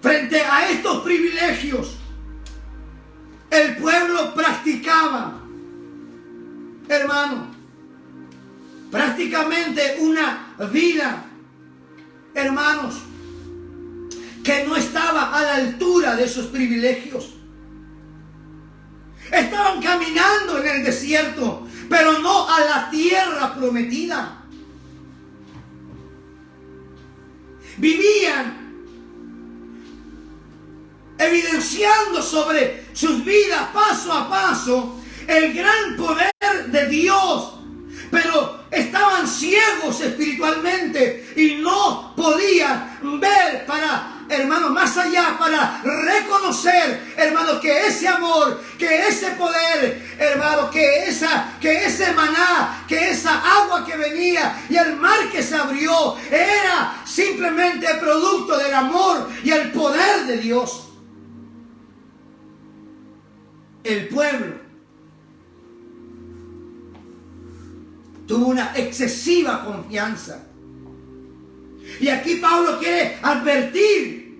Speaker 1: Frente a estos privilegios, el pueblo practicaba, hermano, prácticamente una vida, hermanos, que no estaba a la altura de esos privilegios. Estaban caminando en el desierto, pero no a la tierra prometida. Vivían evidenciando sobre sus vidas paso a paso el gran poder de Dios, pero estaban ciegos espiritualmente y no podían ver para, hermano, más allá, para reconocer, hermano, que ese amor, que ese poder, hermano, que ese maná, que esa agua que venía y el mar que se abrió era simplemente producto del amor y el poder de Dios. El pueblo tuvo una excesiva confianza. Y aquí Pablo quiere advertir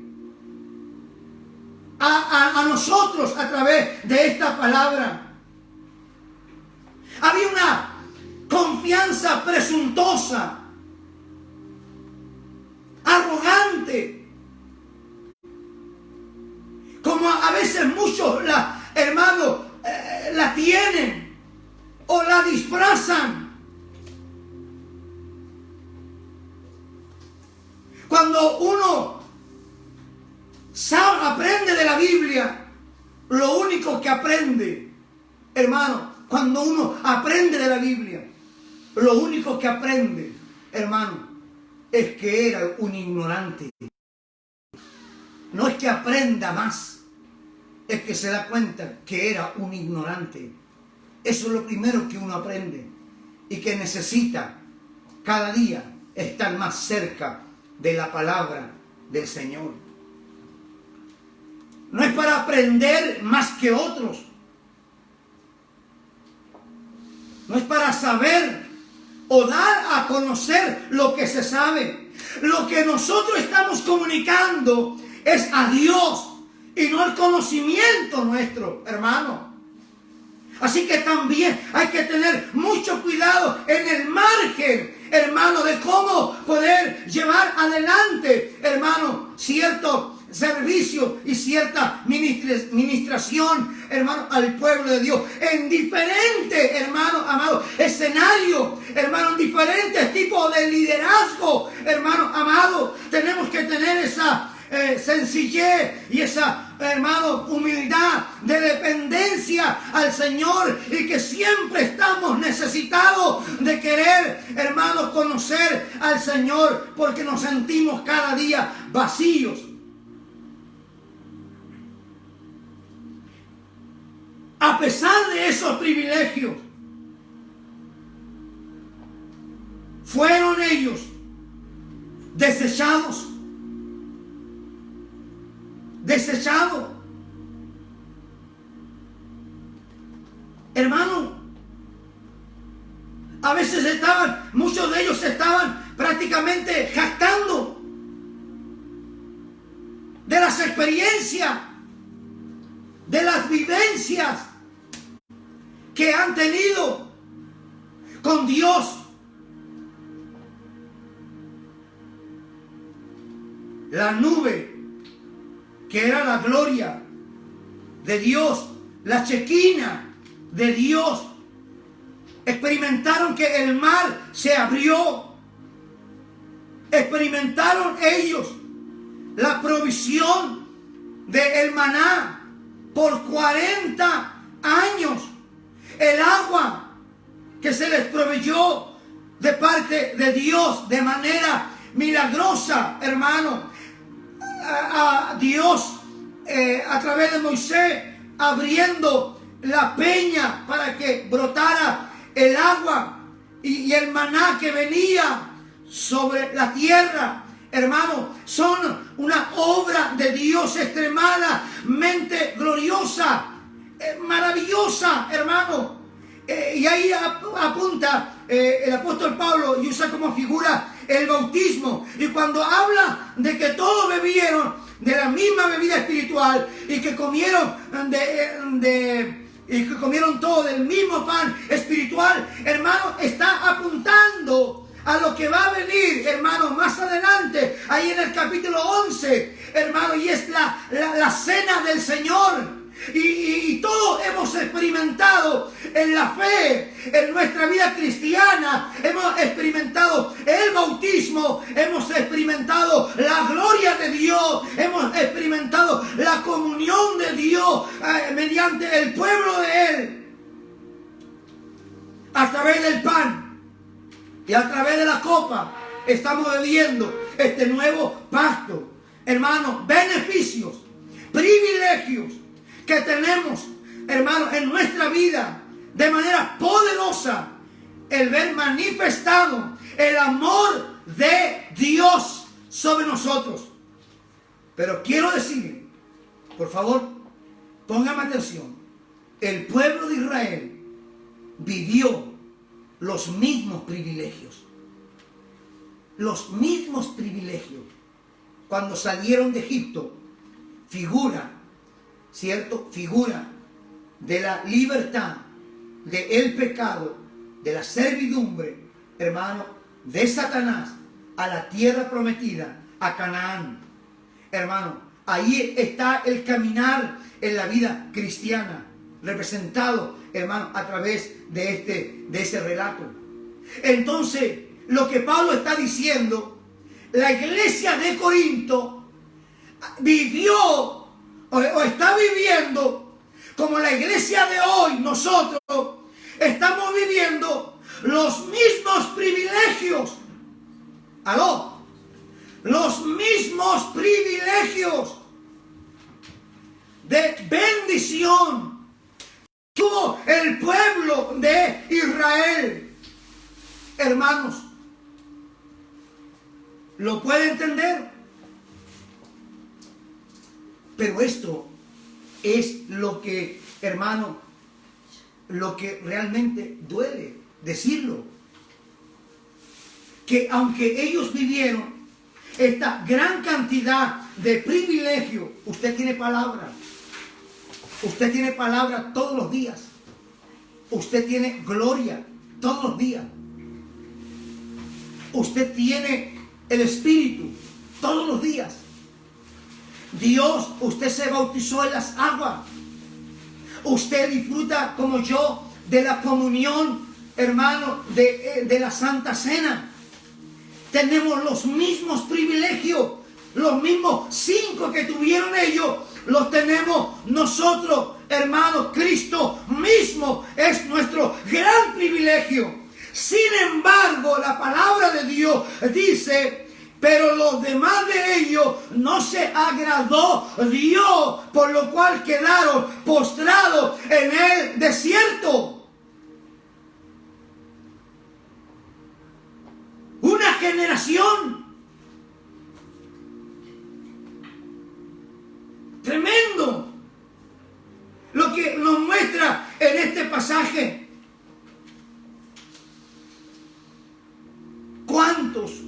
Speaker 1: a nosotros a través de esta palabra. Había una confianza presuntuosa, arrogante, como a veces muchos hermanos la tienen o la disfrazan. Cuando uno aprende de la Biblia, lo único que aprende, hermano, cuando uno aprende de la Biblia, lo único que aprende, hermano, es que era un ignorante. No es que aprenda más, es que se da cuenta que era un ignorante. Eso es lo primero que uno aprende y que necesita cada día estar más cerca de la palabra del Señor. No es para aprender más que otros. No es para saber o dar a conocer lo que se sabe. Lo que nosotros estamos comunicando es a Dios y no el conocimiento nuestro, hermano. Así que también hay que tener mucho cuidado en el margen, hermano, de cómo poder llevar adelante, hermano, cierto servicio y cierta ministración, hermano, al pueblo de Dios. En diferentes, hermano, amado, escenarios, hermano, en diferentes tipos de liderazgo, hermano, amado, tenemos que tener esa sencillez y esa, hermano, humildad de dependencia al Señor, y que siempre estamos necesitados de querer, hermano, conocer al Señor, porque nos sentimos cada día vacíos. A pesar de esos privilegios, fueron ellos desechados. Hermano, a veces muchos de ellos estaban prácticamente jactando de las experiencias, de las vivencias que han tenido con Dios. La nube, que era la gloria de Dios, la chequina de Dios. Experimentaron que el mar se abrió. Experimentaron ellos la provisión del maná por 40 años. El agua que se les proveyó de parte de Dios de manera milagrosa, hermano. A Dios a través de Moisés abriendo la peña para que brotara el agua y el maná que venía sobre la tierra. Hermano, son una obra de Dios extremadamente gloriosa, maravillosa, hermano. Y ahí apunta el apóstol Pablo y usa como figura el bautismo. Y cuando habla de que todos bebieron de la misma bebida espiritual y que comieron y que comieron todo del mismo pan espiritual, hermano, está apuntando a lo que va a venir, hermano, más adelante, ahí en el capítulo 11, hermano, y es la cena del Señor. Y todos hemos experimentado en la fe, en nuestra vida cristiana, hemos experimentado el bautismo, hemos experimentado la gloria de Dios, hemos experimentado la comunión de Dios mediante el pueblo de Él, a través del pan y a través de la copa. Estamos bebiendo este nuevo pacto, hermanos, beneficios, privilegios que tenemos, hermanos, en nuestra vida de manera poderosa, el ver manifestado el amor de Dios sobre nosotros. Pero quiero decir, por favor, póngame atención, el pueblo de Israel vivió los mismos privilegios. Los mismos privilegios. Cuando salieron de Egipto, ¿cierto? Figura de la libertad, del pecado, de la servidumbre, hermano, de Satanás, a la tierra prometida, a Canaán. Hermano, ahí está el caminar en la vida cristiana, representado, hermano, a través de ese relato. Entonces, lo que Pablo está diciendo, la iglesia de Corinto vivió o está viviendo como la iglesia de hoy. Nosotros estamos viviendo los mismos privilegios. ¿Aló? Los mismos privilegios de bendición que tuvo el pueblo de Israel. Hermanos, ¿lo puede entender? Pero esto es lo que, hermano, lo que realmente duele decirlo. Que aunque ellos vivieron esta gran cantidad de privilegios, usted tiene palabra. Usted tiene palabra todos los días. Usted tiene gloria todos los días. Usted tiene el Espíritu todos los días. Dios, usted se bautizó en las aguas. Usted disfruta como yo de la comunión, hermano, de la Santa Cena. Tenemos los mismos privilegios los mismos 5 que tuvieron ellos, los tenemos nosotros, hermanos. Cristo mismo es nuestro gran privilegio. Sin embargo, la palabra de Dios dice: pero los demás de ellos no se agradó Dios, por lo cual quedaron postrados en el desierto. Una generación tremendo lo que nos muestra en este pasaje. ¿Cuántos?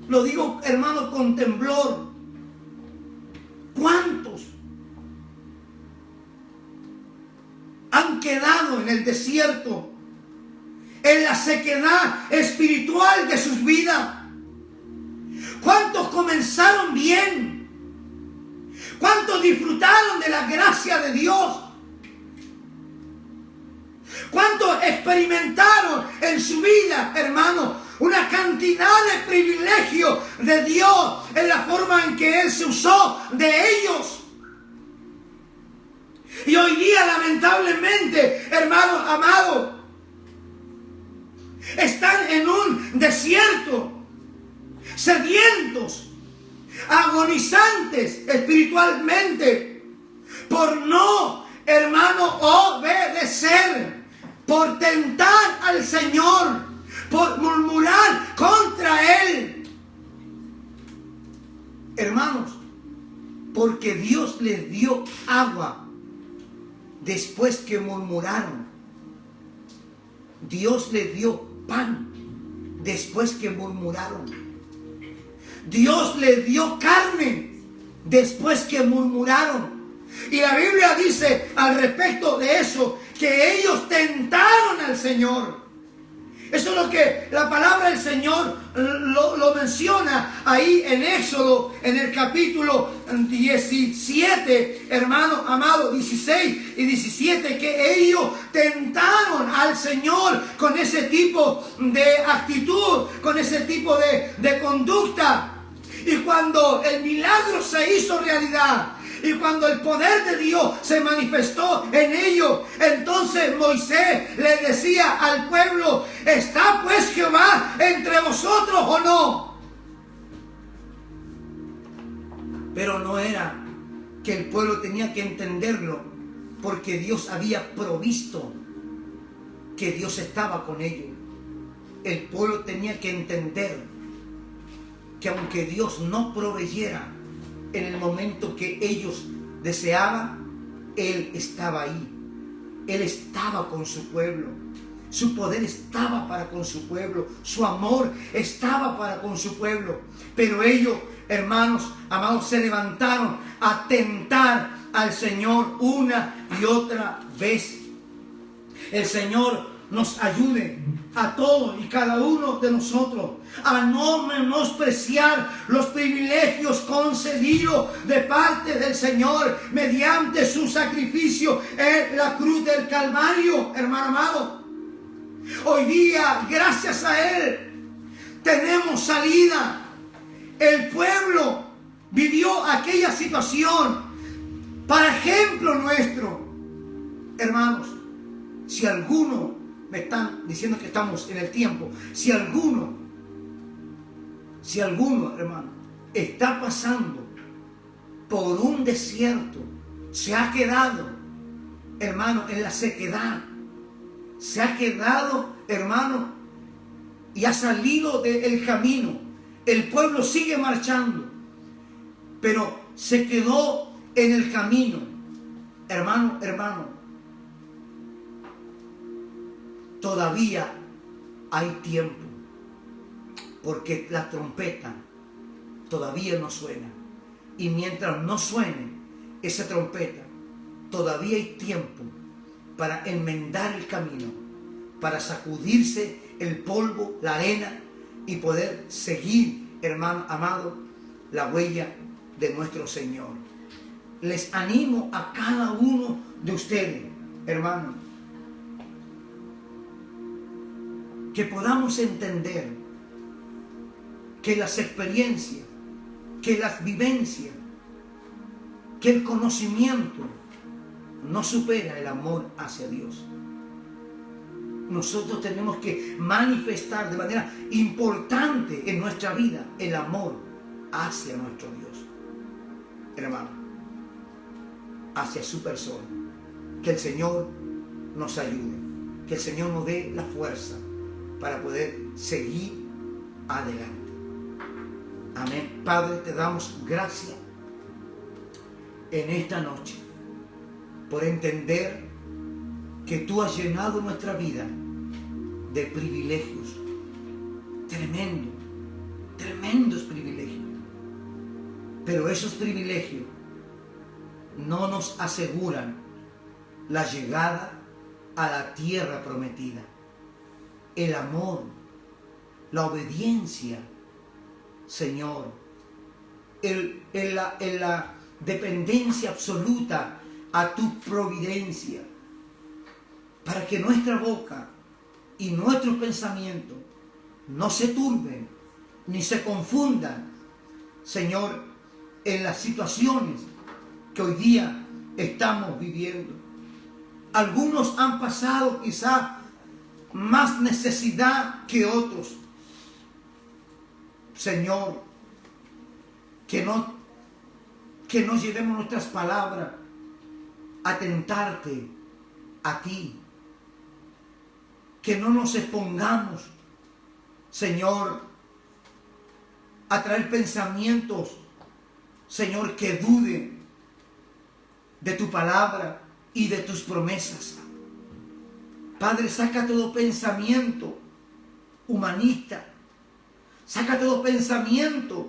Speaker 1: Lo digo, hermano, con temblor. ¿Cuántos han quedado en el desierto, en la sequedad espiritual de sus vidas? ¿Cuántos comenzaron bien? ¿Cuántos disfrutaron de la gracia de Dios? ¿Cuántos experimentaron en su vida, hermano, una cantidad de privilegios de Dios en la forma en que Él se usó de ellos? Y hoy día, lamentablemente, hermanos amados, están en un desierto, sedientos, agonizantes espiritualmente, por no, hermano, obedecer, por tentar al Señor, por murmurar contra Él. Hermanos, porque Dios les dio agua después que murmuraron. Dios les dio pan después que murmuraron. Dios les dio carne después que murmuraron. Y la Biblia dice al respecto de eso, que ellos tentaron al Señor. Eso es lo que la palabra del Señor lo menciona ahí en Éxodo, en el capítulo 17, hermano amado, 16 y 17, que ellos tentaron al Señor con ese tipo de actitud, con ese tipo de conducta. Y cuando el milagro se hizo realidad, y cuando el poder de Dios se manifestó en ellos, entonces Moisés le decía al pueblo: ¿está pues Jehová entre vosotros o no? Pero no era que el pueblo tenía que entenderlo, porque Dios había provisto que Dios estaba con ellos. El pueblo tenía que entender que aunque Dios no proveyera en el momento que ellos deseaban, Él estaba ahí. Él estaba con su pueblo. Su poder estaba para con su pueblo. Su amor estaba para con su pueblo. Pero ellos, hermanos amados, se levantaron a tentar al Señor una y otra vez. El Señor nos ayude a todos y cada uno de nosotros a no menospreciar los privilegios concedidos de parte del Señor mediante su sacrificio en la cruz del Calvario, hermano amado. Hoy día, gracias a Él, tenemos salida. El pueblo vivió aquella situación para ejemplo nuestro. Hermanos, si alguno, me están diciendo que estamos en el tiempo, si alguno, hermano, está pasando por un desierto, se ha quedado, hermano, en la sequedad, se ha quedado, hermano, y ha salido del camino. El pueblo sigue marchando, pero se quedó en el camino. Hermano, todavía hay tiempo, porque la trompeta todavía no suena. Y mientras no suene esa trompeta, todavía hay tiempo para enmendar el camino, para sacudirse el polvo, la arena, y poder seguir, hermano amado, la huella de nuestro Señor. Les animo a cada uno de ustedes, hermano, que podamos entender que las experiencias que las vivencias, que el conocimiento no supera el amor hacia Dios. Nosotros tenemos que manifestar de manera importante en nuestra vida el amor hacia nuestro Dios, hermano, hacia su persona. Que el Señor nos ayude, que el Señor nos dé la fuerza para poder seguir adelante. Amén. Padre, te damos gracias en esta noche por entender que tú has llenado nuestra vida de privilegios, tremendos privilegios. Pero esos privilegios no nos aseguran la llegada a la tierra prometida. El amor, la obediencia, Señor, la dependencia absoluta a tu providencia, para que nuestra boca y nuestros pensamientos no se turben ni se confundan, Señor, en las situaciones que hoy día estamos viviendo. Algunos han pasado quizá más necesidad que otros. Señor, que no llevemos nuestras palabras a tentarte a ti. Que no nos expongamos, Señor, a traer pensamientos, Señor, que duden de tu palabra y de tus promesas. Padre, saca todo pensamiento humanista. Saca todo pensamiento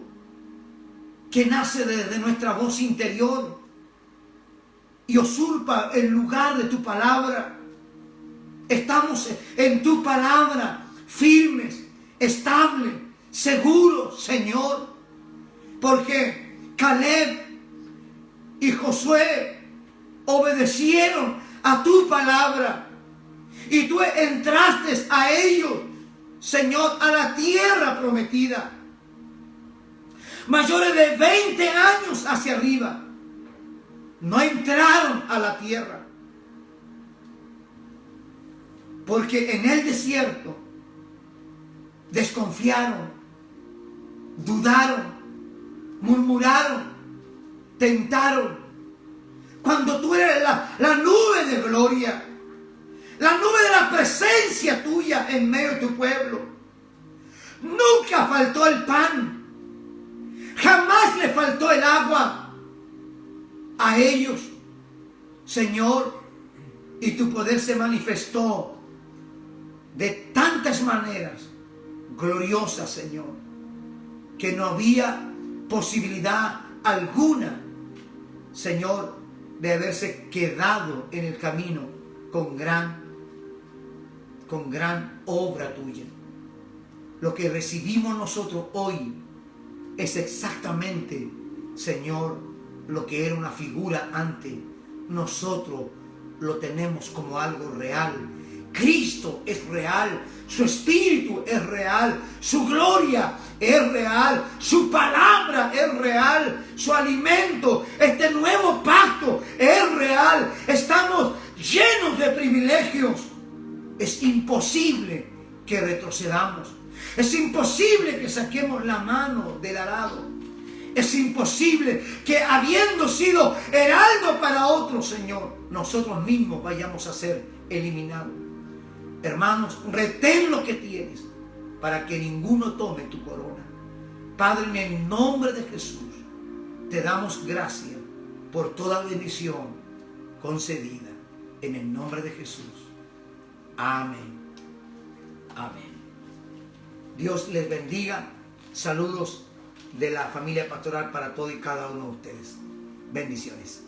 Speaker 1: que nace de nuestra voz interior y usurpa el lugar de tu palabra. Estamos en tu palabra, firmes, estables, seguros, Señor. Porque Caleb y Josué obedecieron a tu palabra. Y tú entraste a ellos, Señor, a la tierra prometida. Mayores de 20 años hacia arriba no entraron a la tierra. Porque en el desierto desconfiaron, dudaron, murmuraron, tentaron. Cuando tú eres la nube de gloria, la nube de la presencia tuya en medio de tu pueblo, nunca faltó el pan, jamás le faltó el agua a ellos, Señor, y tu poder se manifestó de tantas maneras gloriosas, Señor, que no había posibilidad alguna, Señor, de haberse quedado en el camino con gran obra tuya. Lo que recibimos nosotros hoy es exactamente, Señor, lo que era una figura antes. Nosotros lo tenemos como algo real. Cristo es real, su Espíritu es real, su gloria es real, su palabra es real, su alimento, este nuevo pacto es real. Estamos llenos de privilegios. Es imposible que retrocedamos. Es imposible que saquemos la mano del arado. Es imposible que, habiendo sido heraldo para otros, Señor, nosotros mismos vayamos a ser eliminados. Hermanos, retén lo que tienes para que ninguno tome tu corona. Padre, en el nombre de Jesús, te damos gracias por toda bendición concedida. En el nombre de Jesús. Amén. Amén. Dios les bendiga. Saludos de la familia pastoral para todos y cada uno de ustedes. Bendiciones.